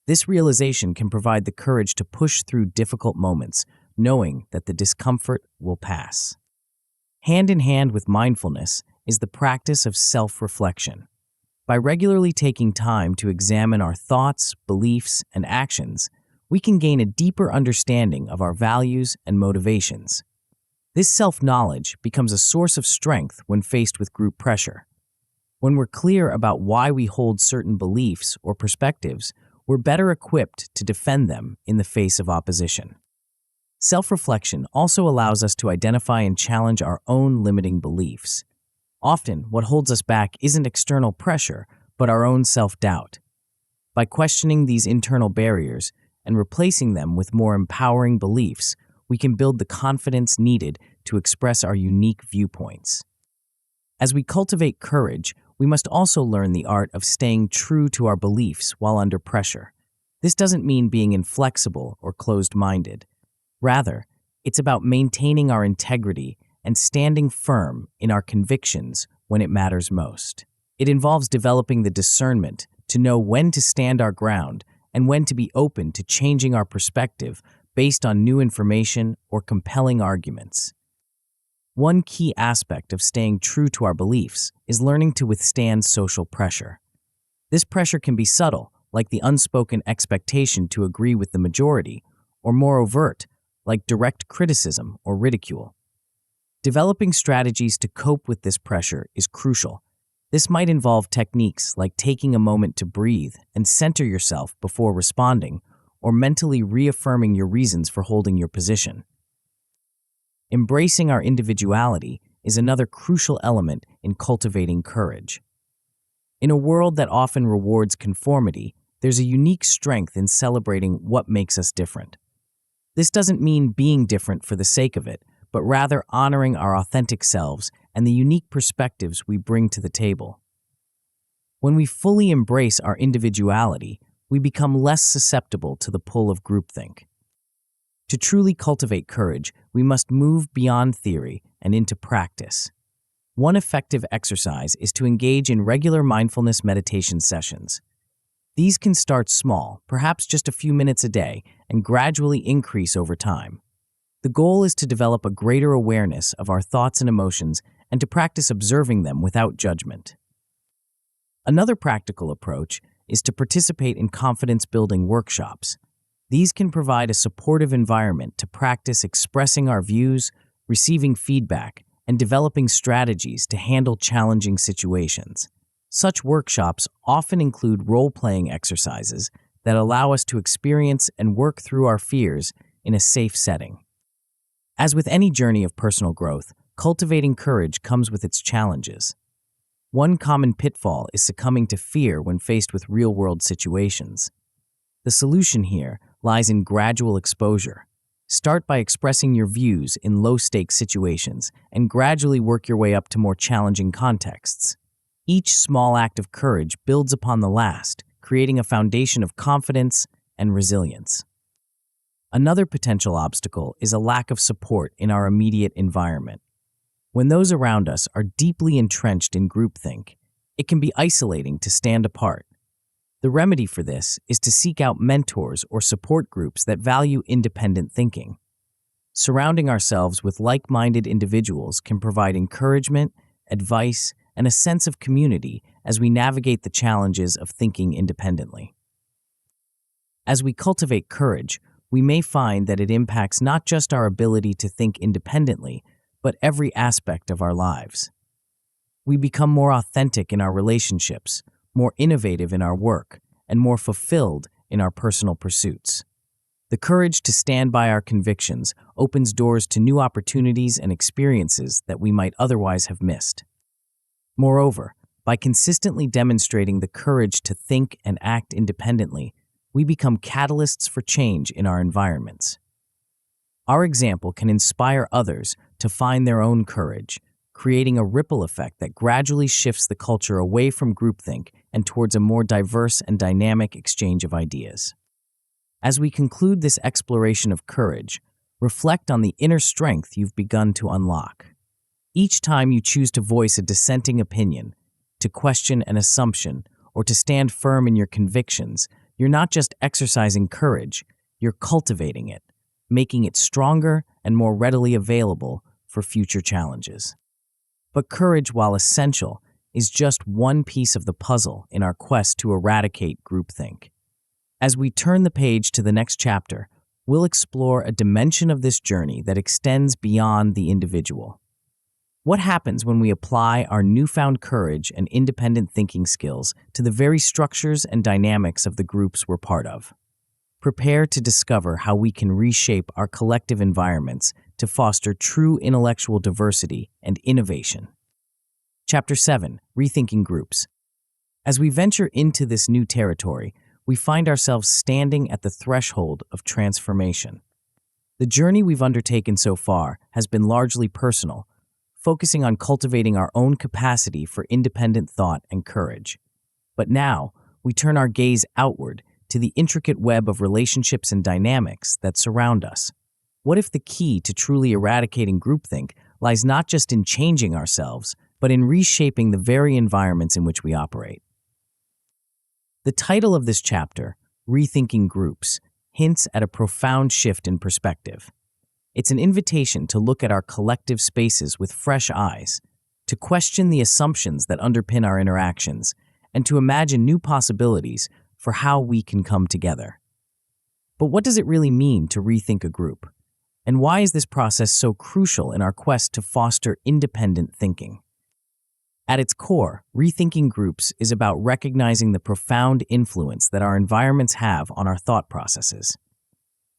This realization can provide the courage to push through difficult moments, knowing that the discomfort will pass. Hand in hand with mindfulness is the practice of self-reflection. By regularly taking time to examine our thoughts, beliefs, and actions, we can gain a deeper understanding of our values and motivations. This self-knowledge becomes a source of strength when faced with group pressure. When we're clear about why we hold certain beliefs or perspectives, we're better equipped to defend them in the face of opposition. Self-reflection also allows us to identify and challenge our own limiting beliefs. Often, what holds us back isn't external pressure, but our own self-doubt. By questioning these internal barriers and replacing them with more empowering beliefs, we can build the confidence needed to express our unique viewpoints. As we cultivate courage, we must also learn the art of staying true to our beliefs while under pressure. This doesn't mean being inflexible or closed-minded. Rather, it's about maintaining our integrity and standing firm in our convictions when it matters most. It involves developing the discernment to know when to stand our ground and when to be open to changing our perspective based on new information or compelling arguments. One key aspect of staying true to our beliefs is learning to withstand social pressure. This pressure can be subtle, like the unspoken expectation to agree with the majority, or more overt, like direct criticism or ridicule. Developing strategies to cope with this pressure is crucial. This might involve techniques like taking a moment to breathe and center yourself before responding, or mentally reaffirming your reasons for holding your position. Embracing our individuality is another crucial element in cultivating courage. In a world that often rewards conformity, there's a unique strength in celebrating what makes us different. This doesn't mean being different for the sake of it, but rather honoring our authentic selves and the unique perspectives we bring to the table. When we fully embrace our individuality, we become less susceptible to the pull of groupthink. To truly cultivate courage, we must move beyond theory and into practice. One effective exercise is to engage in regular mindfulness meditation sessions. These can start small, perhaps just a few minutes a day, and gradually increase over time. The goal is to develop a greater awareness of our thoughts and emotions and to practice observing them without judgment. Another practical approach is to participate in confidence-building workshops. These can provide a supportive environment to practice expressing our views, receiving feedback, and developing strategies to handle challenging situations. Such workshops often include role-playing exercises that allow us to experience and work through our fears in a safe setting. As with any journey of personal growth, cultivating courage comes with its challenges. One common pitfall is succumbing to fear when faced with real-world situations. The solution here lies in gradual exposure. Start by expressing your views in low-stakes situations and gradually work your way up to more challenging contexts. Each small act of courage builds upon the last, creating a foundation of confidence and resilience. Another potential obstacle is a lack of support in our immediate environment. When those around us are deeply entrenched in groupthink, it can be isolating to stand apart. The remedy for this is to seek out mentors or support groups that value independent thinking. Surrounding ourselves with like-minded individuals can provide encouragement, advice, and a sense of community as we navigate the challenges of thinking independently. As we cultivate courage, we may find that it impacts not just our ability to think independently, but every aspect of our lives. We become more authentic in our relationships, more innovative in our work, and more fulfilled in our personal pursuits. The courage to stand by our convictions opens doors to new opportunities and experiences that we might otherwise have missed. Moreover, by consistently demonstrating the courage to think and act independently, we become catalysts for change in our environments. Our example can inspire others to find their own courage, creating a ripple effect that gradually shifts the culture away from groupthink and towards a more diverse and dynamic exchange of ideas. As we conclude this exploration of courage, reflect on the inner strength you've begun to unlock. Each time you choose to voice a dissenting opinion, to question an assumption, or to stand firm in your convictions, you're not just exercising courage, you're cultivating it, making it stronger and more readily available for future challenges. But courage, while essential, is just one piece of the puzzle in our quest to eradicate groupthink. As we turn the page to the next chapter, we'll explore a dimension of this journey that extends beyond the individual. What happens when we apply our newfound courage and independent thinking skills to the very structures and dynamics of the groups we're part of? Prepare to discover how we can reshape our collective environments to foster true intellectual diversity and innovation. Chapter 7: Rethinking Groups. As we venture into this new territory, we find ourselves standing at the threshold of transformation. The journey we've undertaken so far has been largely personal, focusing on cultivating our own capacity for independent thought and courage. But now, we turn our gaze outward to the intricate web of relationships and dynamics that surround us. What if the key to truly eradicating groupthink lies not just in changing ourselves, but in reshaping the very environments in which we operate? The title of this chapter, Rethinking Groups, hints at a profound shift in perspective. It's an invitation to look at our collective spaces with fresh eyes, to question the assumptions that underpin our interactions, and to imagine new possibilities for how we can come together. But what does it really mean to rethink a group? And why is this process so crucial in our quest to foster independent thinking? At its core, rethinking groups is about recognizing the profound influence that our environments have on our thought processes.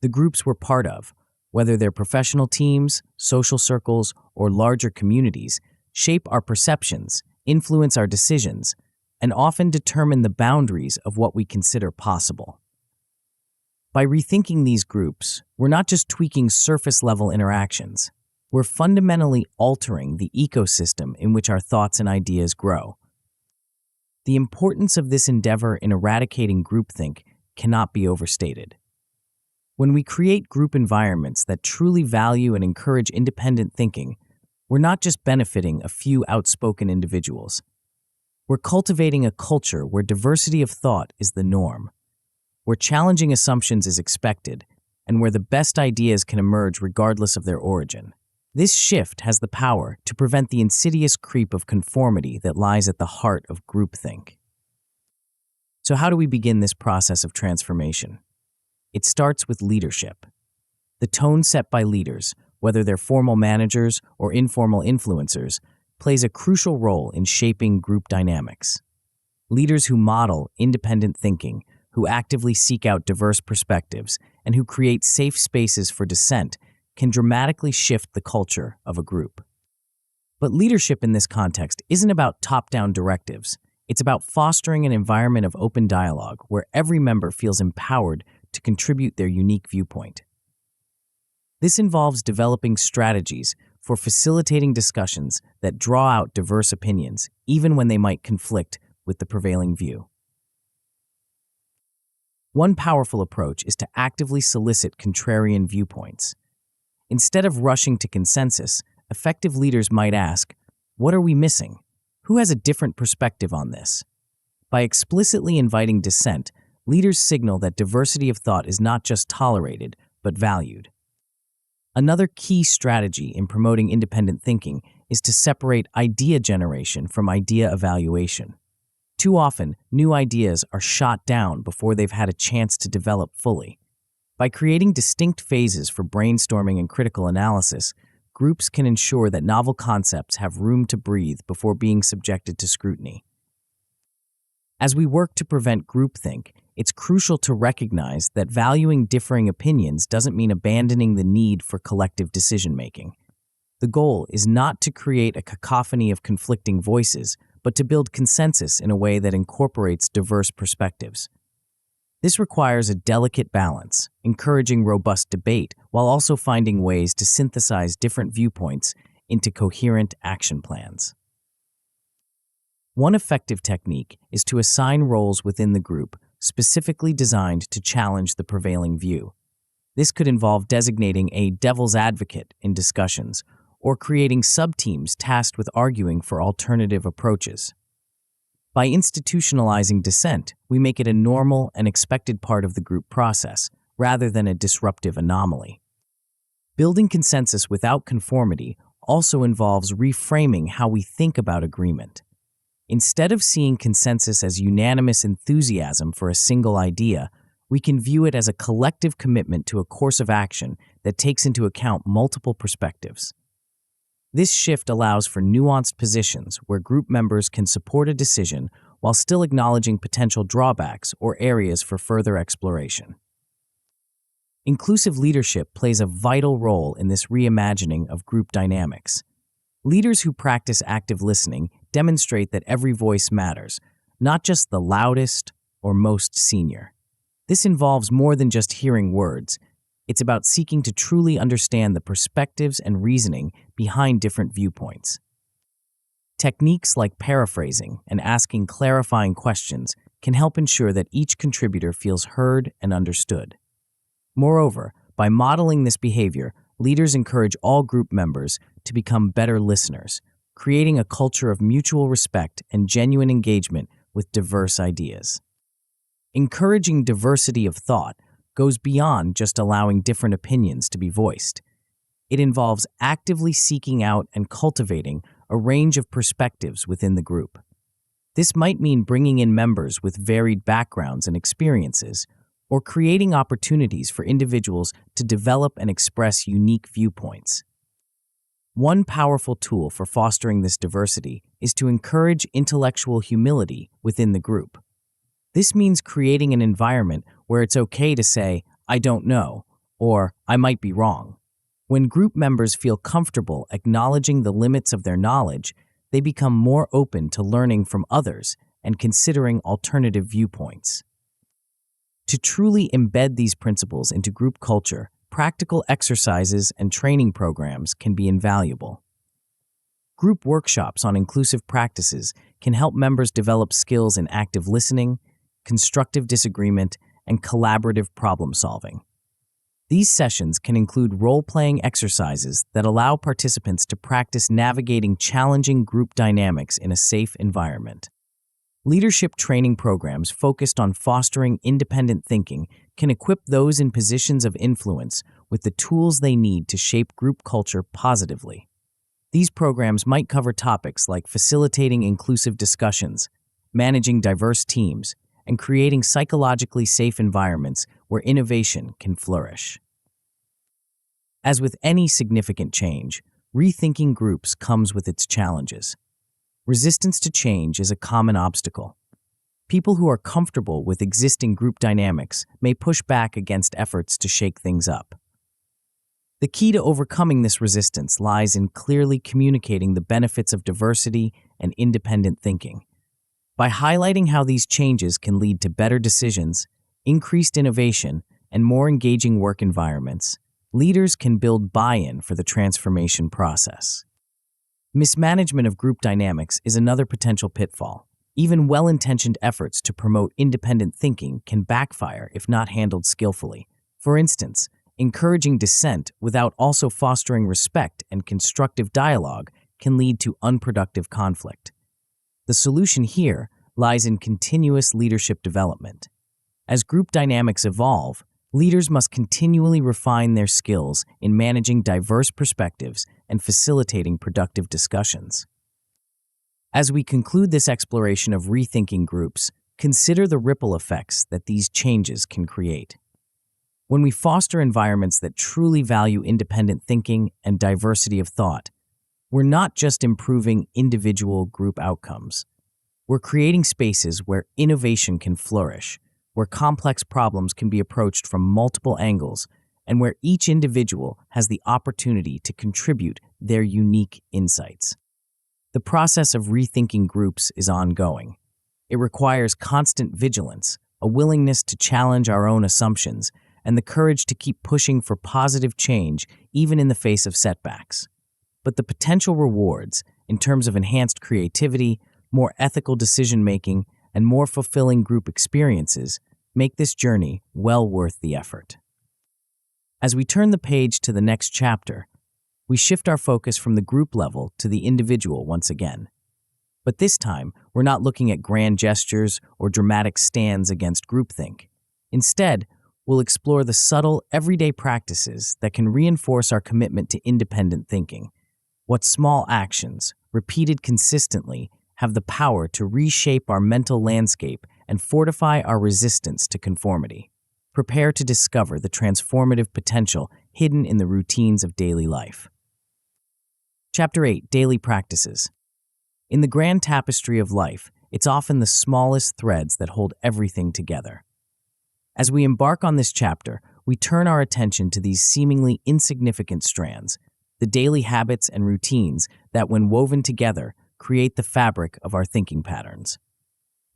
The groups we're part of, whether they're professional teams, social circles, or larger communities, shape our perceptions, influence our decisions, and often determine the boundaries of what we consider possible. By rethinking these groups, we're not just tweaking surface-level interactions. We're fundamentally altering the ecosystem in which our thoughts and ideas grow. The importance of this endeavor in eradicating groupthink cannot be overstated. When we create group environments that truly value and encourage independent thinking, we're not just benefiting a few outspoken individuals. We're cultivating a culture where diversity of thought is the norm, where challenging assumptions is expected, and where the best ideas can emerge regardless of their origin. This shift has the power to prevent the insidious creep of conformity that lies at the heart of groupthink. So how do we begin this process of transformation? It starts with leadership. The tone set by leaders, whether they're formal managers or informal influencers, plays a crucial role in shaping group dynamics. Leaders who model independent thinking, who actively seek out diverse perspectives, and who create safe spaces for dissent can dramatically shift the culture of a group. But leadership in this context isn't about top-down directives. It's about fostering an environment of open dialogue where every member feels empowered to contribute their unique viewpoint. This involves developing strategies for facilitating discussions that draw out diverse opinions, even when they might conflict with the prevailing view. One powerful approach is to actively solicit contrarian viewpoints. Instead of rushing to consensus, effective leaders might ask, "What are we missing? Who has a different perspective on this?" By explicitly inviting dissent, leaders signal that diversity of thought is not just tolerated, but valued. Another key strategy in promoting independent thinking is to separate idea generation from idea evaluation. Too often, new ideas are shot down before they've had a chance to develop fully. By creating distinct phases for brainstorming and critical analysis, groups can ensure that novel concepts have room to breathe before being subjected to scrutiny. As we work to prevent groupthink, it's crucial to recognize that valuing differing opinions doesn't mean abandoning the need for collective decision-making. The goal is not to create a cacophony of conflicting voices, but to build consensus in a way that incorporates diverse perspectives. This requires a delicate balance, encouraging robust debate while also finding ways to synthesize different viewpoints into coherent action plans. One effective technique is to assign roles within the group specifically designed to challenge the prevailing view. This could involve designating a devil's advocate in discussions or creating sub-teams tasked with arguing for alternative approaches. By institutionalizing dissent, we make it a normal and expected part of the group process, rather than a disruptive anomaly. Building consensus without conformity also involves reframing how we think about agreement. Instead of seeing consensus as unanimous enthusiasm for a single idea, we can view it as a collective commitment to a course of action that takes into account multiple perspectives. This shift allows for nuanced positions where group members can support a decision while still acknowledging potential drawbacks or areas for further exploration. Inclusive leadership plays a vital role in this reimagining of group dynamics. Leaders who practice active listening demonstrate that every voice matters, not just the loudest or most senior. This involves more than just hearing words. It's about seeking to truly understand the perspectives and reasoning behind different viewpoints. Techniques like paraphrasing and asking clarifying questions can help ensure that each contributor feels heard and understood. Moreover, by modeling this behavior, leaders encourage all group members to become better listeners, creating a culture of mutual respect and genuine engagement with diverse ideas. Encouraging diversity of thought goes beyond just allowing different opinions to be voiced. It involves actively seeking out and cultivating a range of perspectives within the group. This might mean bringing in members with varied backgrounds and experiences, or creating opportunities for individuals to develop and express unique viewpoints. One powerful tool for fostering this diversity is to encourage intellectual humility within the group. This means creating an environment where it's okay to say, "I don't know," or "I might be wrong." When group members feel comfortable acknowledging the limits of their knowledge, they become more open to learning from others and considering alternative viewpoints. To truly embed these principles into group culture, practical exercises and training programs can be invaluable. Group workshops on inclusive practices can help members develop skills in active listening, constructive disagreement, and collaborative problem-solving. These sessions can include role-playing exercises that allow participants to practice navigating challenging group dynamics in a safe environment. Leadership training programs focused on fostering independent thinking can equip those in positions of influence with the tools they need to shape group culture positively. These programs might cover topics like facilitating inclusive discussions, managing diverse teams, and creating psychologically safe environments where innovation can flourish. As with any significant change, rethinking groups comes with its challenges. Resistance to change is a common obstacle. People who are comfortable with existing group dynamics may push back against efforts to shake things up. The key to overcoming this resistance lies in clearly communicating the benefits of diversity and independent thinking. By highlighting how these changes can lead to better decisions, increased innovation, and more engaging work environments, leaders can build buy-in for the transformation process. Mismanagement of group dynamics is another potential pitfall. Even well-intentioned efforts to promote independent thinking can backfire if not handled skillfully. For instance, encouraging dissent without also fostering respect and constructive dialogue can lead to unproductive conflict. The solution here lies in continuous leadership development. As group dynamics evolve, leaders must continually refine their skills in managing diverse perspectives and facilitating productive discussions. As we conclude this exploration of rethinking groups, consider the ripple effects that these changes can create. When we foster environments that truly value independent thinking and diversity of thought, we're not just improving individual group outcomes. We're creating spaces where innovation can flourish, where complex problems can be approached from multiple angles, and where each individual has the opportunity to contribute their unique insights. The process of rethinking groups is ongoing. It requires constant vigilance, a willingness to challenge our own assumptions, and the courage to keep pushing for positive change even in the face of setbacks. But the potential rewards, in terms of enhanced creativity, more ethical decision-making, and more fulfilling group experiences, make this journey well worth the effort. As we turn the page to the next chapter, we shift our focus from the group level to the individual once again. But this time, we're not looking at grand gestures or dramatic stands against groupthink. Instead, we'll explore the subtle, everyday practices that can reinforce our commitment to independent thinking. What small actions, repeated consistently, have the power to reshape our mental landscape and fortify our resistance to conformity. Prepare to discover the transformative potential hidden in the routines of daily life. Chapter 8: Daily Practices. In the grand tapestry of life, it's often the smallest threads that hold everything together. As we embark on this chapter, we turn our attention to these seemingly insignificant strands, the daily habits and routines that, when woven together, create the fabric of our thinking patterns.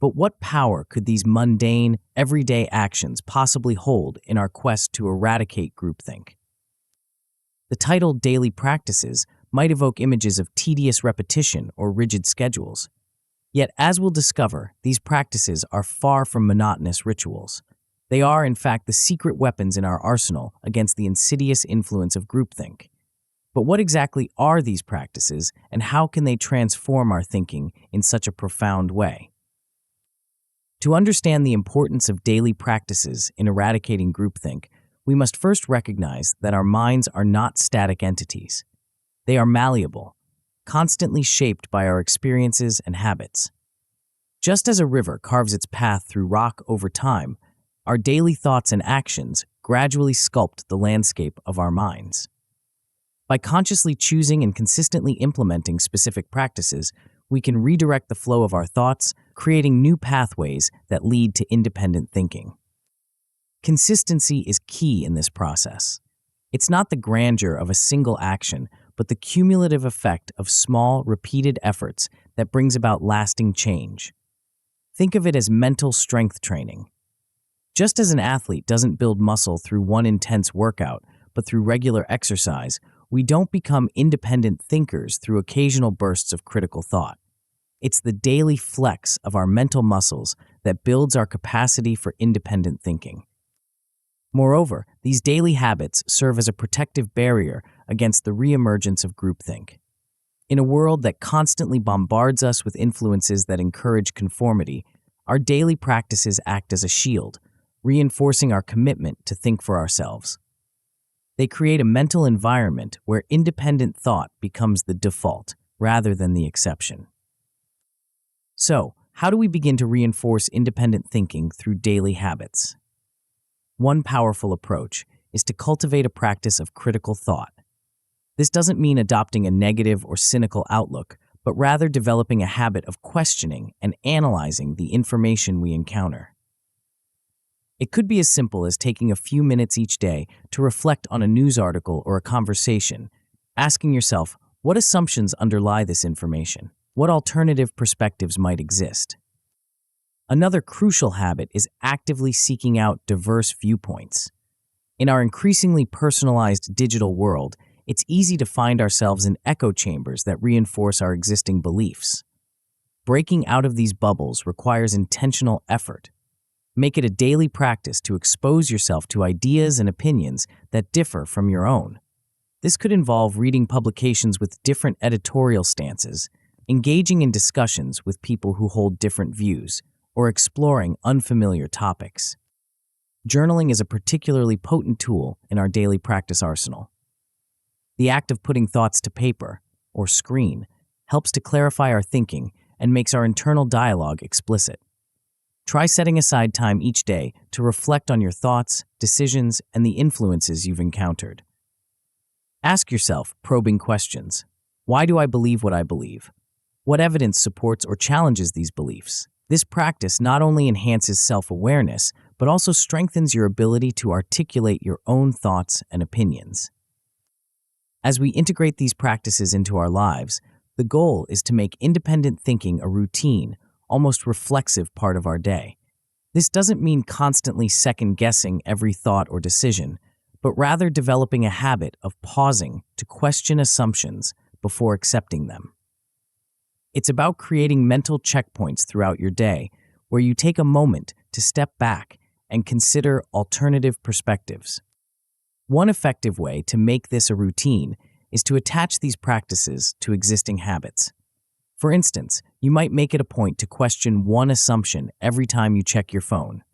But what power could these mundane, everyday actions possibly hold in our quest to eradicate groupthink? The title Daily Practices might evoke images of tedious repetition or rigid schedules. Yet, as we'll discover, these practices are far from monotonous rituals. They are, in fact, the secret weapons in our arsenal against the insidious influence of groupthink. But what exactly are these practices, and how can they transform our thinking in such a profound way? To understand the importance of daily practices in eradicating groupthink, we must first recognize that our minds are not static entities. They are malleable, constantly shaped by our experiences and habits. Just as a river carves its path through rock over time, our daily thoughts and actions gradually sculpt the landscape of our minds. By consciously choosing and consistently implementing specific practices, we can redirect the flow of our thoughts, creating new pathways that lead to independent thinking. Consistency is key in this process. It's not the grandeur of a single action, but the cumulative effect of small, repeated efforts that brings about lasting change. Think of it as mental strength training. Just as an athlete doesn't build muscle through one intense workout, but through regular exercise, we don't become independent thinkers through occasional bursts of critical thought. It's the daily flex of our mental muscles that builds our capacity for independent thinking. Moreover, these daily habits serve as a protective barrier against the reemergence of groupthink. In a world that constantly bombards us with influences that encourage conformity, our daily practices act as a shield, reinforcing our commitment to think for ourselves. They create a mental environment where independent thought becomes the default rather than the exception. So, how do we begin to reinforce independent thinking through daily habits? One powerful approach is to cultivate a practice of critical thought. This doesn't mean adopting a negative or cynical outlook, but rather developing a habit of questioning and analyzing the information we encounter. It could be as simple as taking a few minutes each day to reflect on a news article or a conversation, asking yourself, what assumptions underlie this information? What alternative perspectives might exist? Another crucial habit is actively seeking out diverse viewpoints. In our increasingly personalized digital world, it's easy to find ourselves in echo chambers that reinforce our existing beliefs. Breaking out of these bubbles requires intentional effort. Make it a daily practice to expose yourself to ideas and opinions that differ from your own. This could involve reading publications with different editorial stances, engaging in discussions with people who hold different views, or exploring unfamiliar topics. Journaling is a particularly potent tool in our daily practice arsenal. The act of putting thoughts to paper, or screen, helps to clarify our thinking and makes our internal dialogue explicit. Try setting aside time each day to reflect on your thoughts, decisions, and the influences you've encountered. Ask yourself probing questions. Why do I believe what I believe? What evidence supports or challenges these beliefs? This practice not only enhances self-awareness, but also strengthens your ability to articulate your own thoughts and opinions. As we integrate these practices into our lives, the goal is to make independent thinking a routine, almost reflexive part of our day. This doesn't mean constantly second-guessing every thought or decision, but rather developing a habit of pausing to question assumptions before accepting them. It's about creating mental checkpoints throughout your day where you take a moment to step back and consider alternative perspectives. One effective way to make this a routine is to attach these practices to existing habits. For instance, you might make it a point to question one assumption every time you check your phone,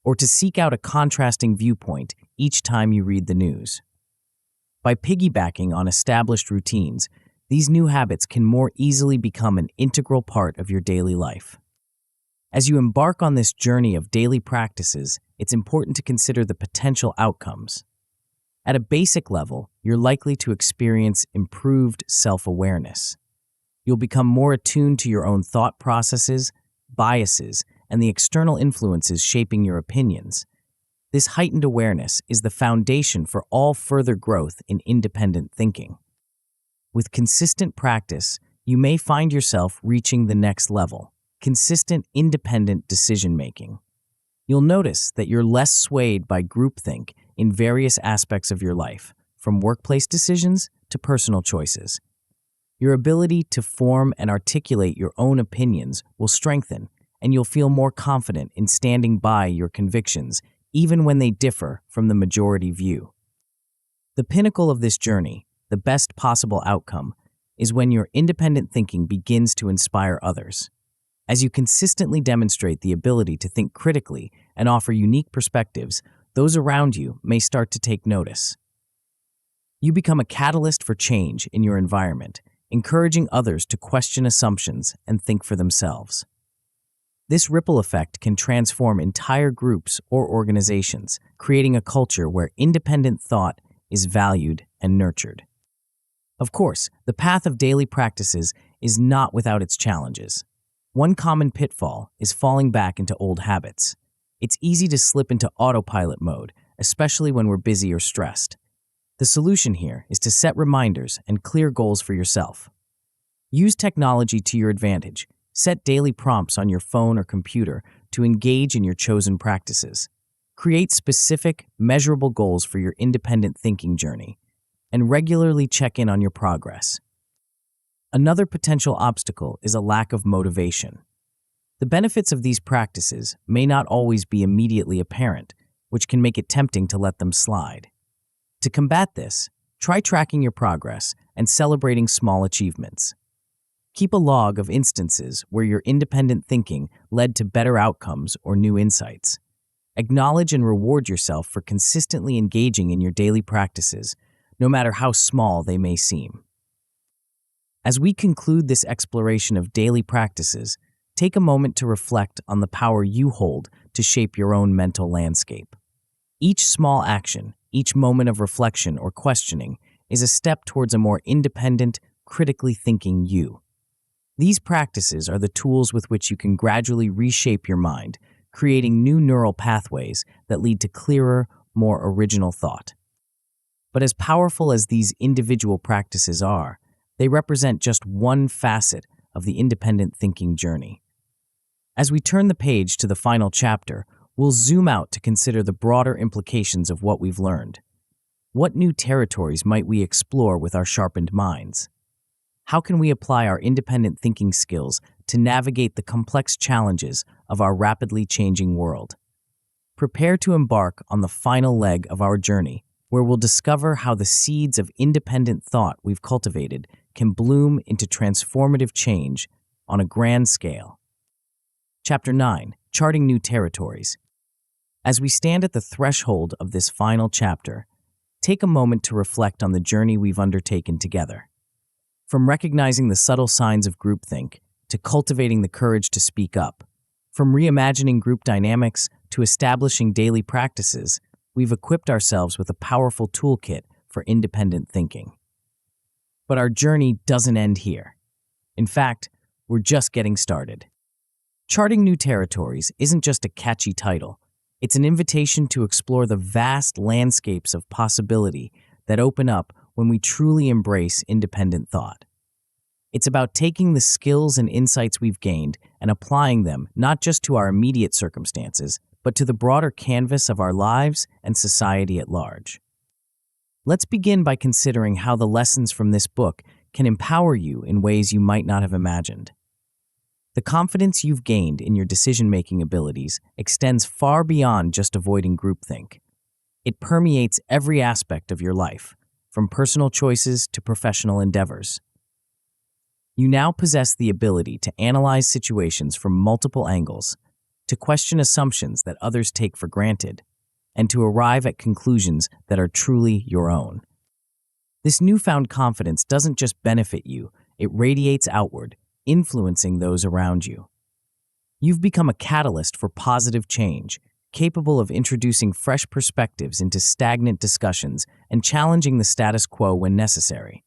or to seek out a contrasting viewpoint each time you read the news. By piggybacking on established routines, these new habits can more easily become an integral part of your daily life. As you embark on this journey of daily practices, it's important to consider the potential outcomes. At a basic level, you're likely to experience improved self-awareness. You'll become more attuned to your own thought processes, biases, and the external influences shaping your opinions. This heightened awareness is the foundation for all further growth in independent thinking. With consistent practice, you may find yourself reaching the next level: consistent, independent decision-making. You'll notice that you're less swayed by groupthink in various aspects of your life, from workplace decisions to personal choices. Your ability to form and articulate your own opinions will strengthen, and you'll feel more confident in standing by your convictions, even when they differ from the majority view. The pinnacle of this journey, the best possible outcome, is when your independent thinking begins to inspire others. As you consistently demonstrate the ability to think critically and offer unique perspectives, those around you may start to take notice. You become a catalyst for change in your environment, encouraging others to question assumptions and think for themselves. This ripple effect can transform entire groups or organizations, creating a culture where independent thought is valued and nurtured. Of course, the path of daily practices is not without its challenges. One common pitfall is falling back into old habits. It's easy to slip into autopilot mode, especially when we're busy or stressed. The solution here is to set reminders and clear goals for yourself. Use technology to your advantage. Set daily prompts on your phone or computer to engage in your chosen practices. Create specific, measurable goals for your independent thinking journey, and regularly check in on your progress. Another potential obstacle is a lack of motivation. The benefits of these practices may not always be immediately apparent, which can make it tempting to let them slide. To combat this, try tracking your progress and celebrating small achievements. Keep a log of instances where your independent thinking led to better outcomes or new insights. Acknowledge and reward yourself for consistently engaging in your daily practices, no matter how small they may seem. As we conclude this exploration of daily practices, take a moment to reflect on the power you hold to shape your own mental landscape. Each small action, each moment of reflection or questioning, is a step towards a more independent, critically thinking you. These practices are the tools with which you can gradually reshape your mind, creating new neural pathways that lead to clearer, more original thought. But as powerful as these individual practices are, they represent just one facet of the independent thinking journey. As we turn the page to the final chapter, we'll zoom out to consider the broader implications of what we've learned. What new territories might we explore with our sharpened minds? How can we apply our independent thinking skills to navigate the complex challenges of our rapidly changing world? Prepare to embark on the final leg of our journey, where we'll discover how the seeds of independent thought we've cultivated can bloom into transformative change on a grand scale. Chapter 9: Charting New Territories. As we stand at the threshold of this final chapter, take a moment to reflect on the journey we've undertaken together. From recognizing the subtle signs of groupthink to cultivating the courage to speak up, from reimagining group dynamics to establishing daily practices, we've equipped ourselves with a powerful toolkit for independent thinking. But our journey doesn't end here. In fact, we're just getting started. Charting New Territories isn't just a catchy title. It's an invitation to explore the vast landscapes of possibility that open up when we truly embrace independent thought. It's about taking the skills and insights we've gained and applying them not just to our immediate circumstances, but to the broader canvas of our lives and society at large. Let's begin by considering how the lessons from this book can empower you in ways you might not have imagined. The confidence you've gained in your decision-making abilities extends far beyond just avoiding groupthink. It permeates every aspect of your life, from personal choices to professional endeavors. You now possess the ability to analyze situations from multiple angles, to question assumptions that others take for granted, and to arrive at conclusions that are truly your own. This newfound confidence doesn't just benefit you, it radiates outward, influencing those around you. You've become a catalyst for positive change, capable of introducing fresh perspectives into stagnant discussions and challenging the status quo when necessary.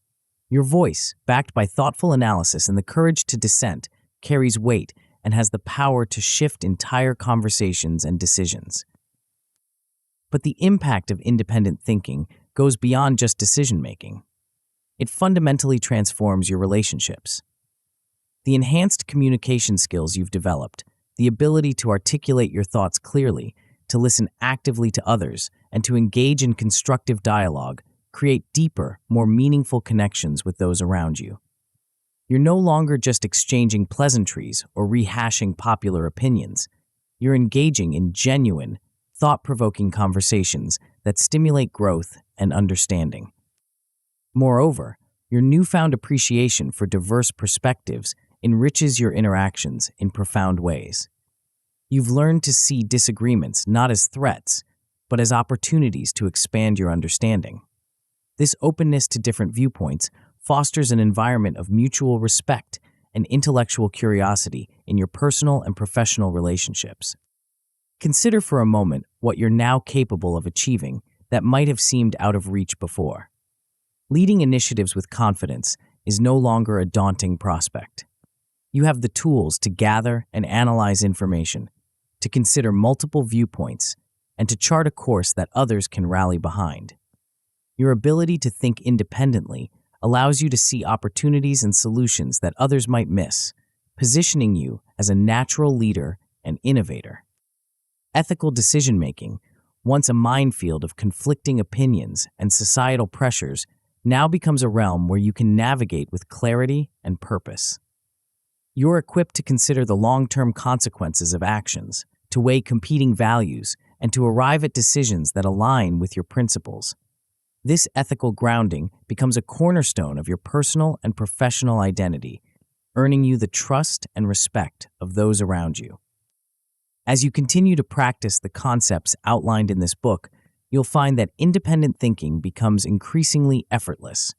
Your voice, backed by thoughtful analysis and the courage to dissent, carries weight and has the power to shift entire conversations and decisions. But the impact of independent thinking goes beyond just decision-making. It fundamentally transforms your relationships. The enhanced communication skills you've developed, the ability to articulate your thoughts clearly, to listen actively to others, and to engage in constructive dialogue, create deeper, more meaningful connections with those around you. You're no longer just exchanging pleasantries or rehashing popular opinions. You're engaging in genuine, thought-provoking conversations that stimulate growth and understanding. Moreover, your newfound appreciation for diverse perspectives enriches your interactions in profound ways. You've learned to see disagreements not as threats, but as opportunities to expand your understanding. This openness to different viewpoints fosters an environment of mutual respect and intellectual curiosity in your personal and professional relationships. Consider for a moment what you're now capable of achieving that might have seemed out of reach before. Leading initiatives with confidence is no longer a daunting prospect. You have the tools to gather and analyze information, to consider multiple viewpoints, and to chart a course that others can rally behind. Your ability to think independently allows you to see opportunities and solutions that others might miss, positioning you as a natural leader and innovator. Ethical decision-making, once a minefield of conflicting opinions and societal pressures, now becomes a realm where you can navigate with clarity and purpose. You're equipped to consider the long-term consequences of actions, to weigh competing values, and to arrive at decisions that align with your principles. This ethical grounding becomes a cornerstone of your personal and professional identity, earning you the trust and respect of those around you. As you continue to practice the concepts outlined in this book, you'll find that independent thinking becomes increasingly effortless.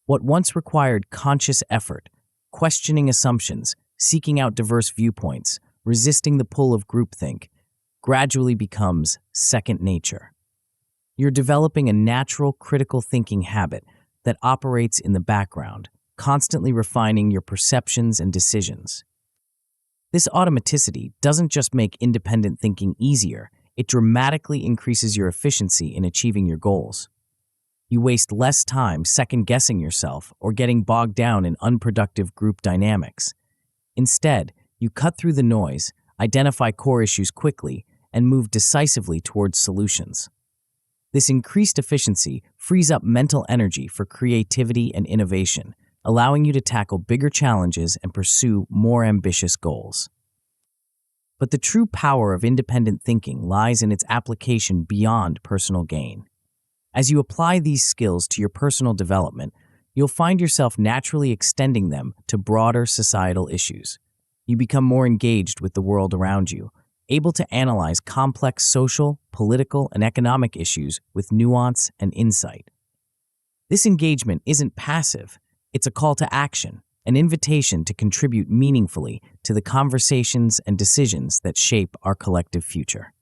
What once required conscious effort, questioning assumptions, seeking out diverse viewpoints, resisting the pull of groupthink, gradually becomes second nature. You're developing a natural critical thinking habit that operates in the background, constantly refining your perceptions and decisions. This automaticity doesn't just make independent thinking easier, it dramatically increases your efficiency in achieving your goals. You waste less time second-guessing yourself or getting bogged down in unproductive group dynamics. Instead, you cut through the noise, identify core issues quickly, and move decisively towards solutions. This increased efficiency frees up mental energy for creativity and innovation, allowing you to tackle bigger challenges and pursue more ambitious goals. But the true power of independent thinking lies in its application beyond personal gain. As you apply these skills to your personal development, you'll find yourself naturally extending them to broader societal issues. You become more engaged with the world around you, able to analyze complex social, political, and economic issues with nuance and insight. This engagement isn't passive, it's a call to action, an invitation to contribute meaningfully to the conversations and decisions that shape our collective future.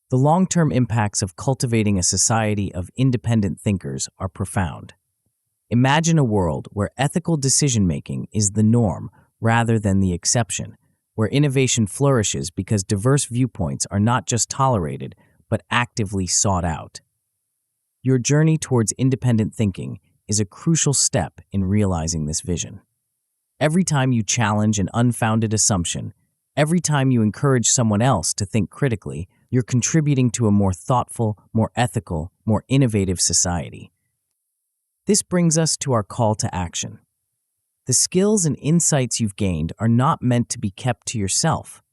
The long-term impacts of cultivating a society of independent thinkers are profound. Imagine a world where ethical decision-making is the norm rather than the exception, where innovation flourishes because diverse viewpoints are not just tolerated, but actively sought out. Your journey towards independent thinking is a crucial step in realizing this vision. Every time you challenge an unfounded assumption, every time you encourage someone else to think critically, you're contributing to a more thoughtful, more ethical, more innovative society. This brings us to our call to action. The skills and insights you've gained are not meant to be kept to yourself.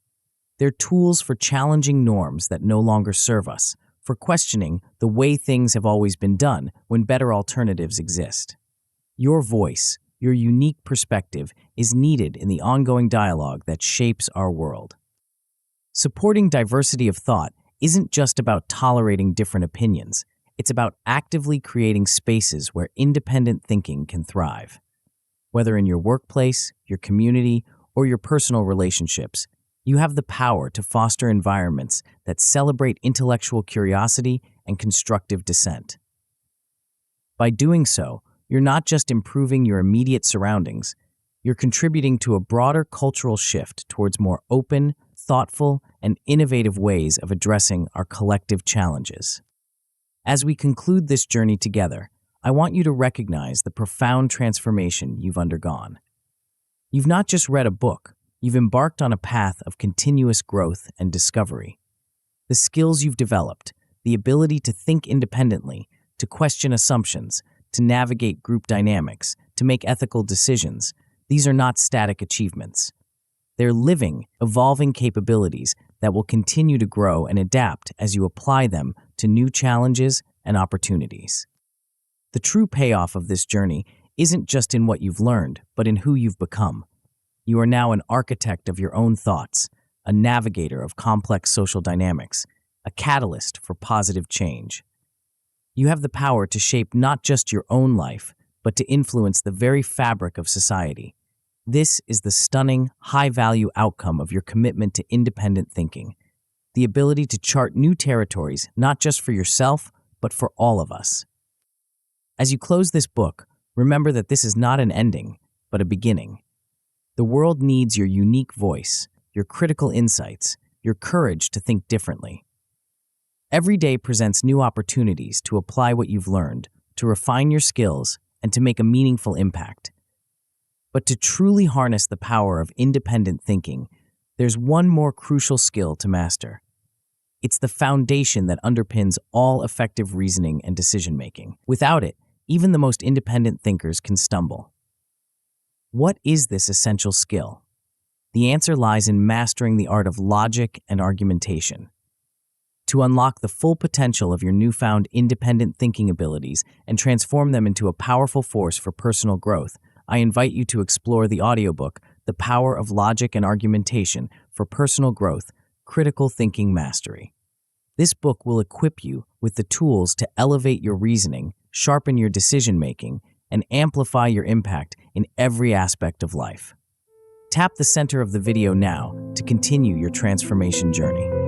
They're tools for challenging norms that no longer serve us, for questioning the way things have always been done when better alternatives exist. Your voice, your unique perspective is needed in the ongoing dialogue that shapes our world. Supporting diversity of thought isn't just about tolerating different opinions. It's about actively creating spaces where independent thinking can thrive. Whether in your workplace, your community, or your personal relationships, you have the power to foster environments that celebrate intellectual curiosity and constructive dissent. By doing so, you're not just improving your immediate surroundings, you're contributing to a broader cultural shift towards more open, thoughtful, and innovative ways of addressing our collective challenges. As we conclude this journey together, I want you to recognize the profound transformation you've undergone. You've not just read a book, you've embarked on a path of continuous growth and discovery. The skills you've developed, the ability to think independently, to question assumptions, to navigate group dynamics, to make ethical decisions, these are not static achievements. They're living, evolving capabilities that will continue to grow and adapt as you apply them to new challenges and opportunities. The true payoff of this journey isn't just in what you've learned, but in who you've become. You are now an architect of your own thoughts, a navigator of complex social dynamics, a catalyst for positive change. You have the power to shape not just your own life, but to influence the very fabric of society. This is the stunning, high-value outcome of your commitment to independent thinking, the ability to chart new territories not just for yourself, but for all of us. As you close this book, remember that this is not an ending, but a beginning. The world needs your unique voice, your critical insights, your courage to think differently. Every day presents new opportunities to apply what you've learned, to refine your skills, and to make a meaningful impact. But to truly harness the power of independent thinking, there's one more crucial skill to master. It's the foundation that underpins all effective reasoning and decision-making. Without it, even the most independent thinkers can stumble. What is this essential skill? The answer lies in mastering the art of logic and argumentation. To unlock the full potential of your newfound independent thinking abilities and transform them into a powerful force for personal growth, I invite you to explore the audiobook, The Power of Logic and Argumentation for Personal Growth, Critical Thinking Mastery. This book will equip you with the tools to elevate your reasoning, sharpen your decision-making, and amplify your impact in every aspect of life. Tap the center of the video now to continue your transformation journey.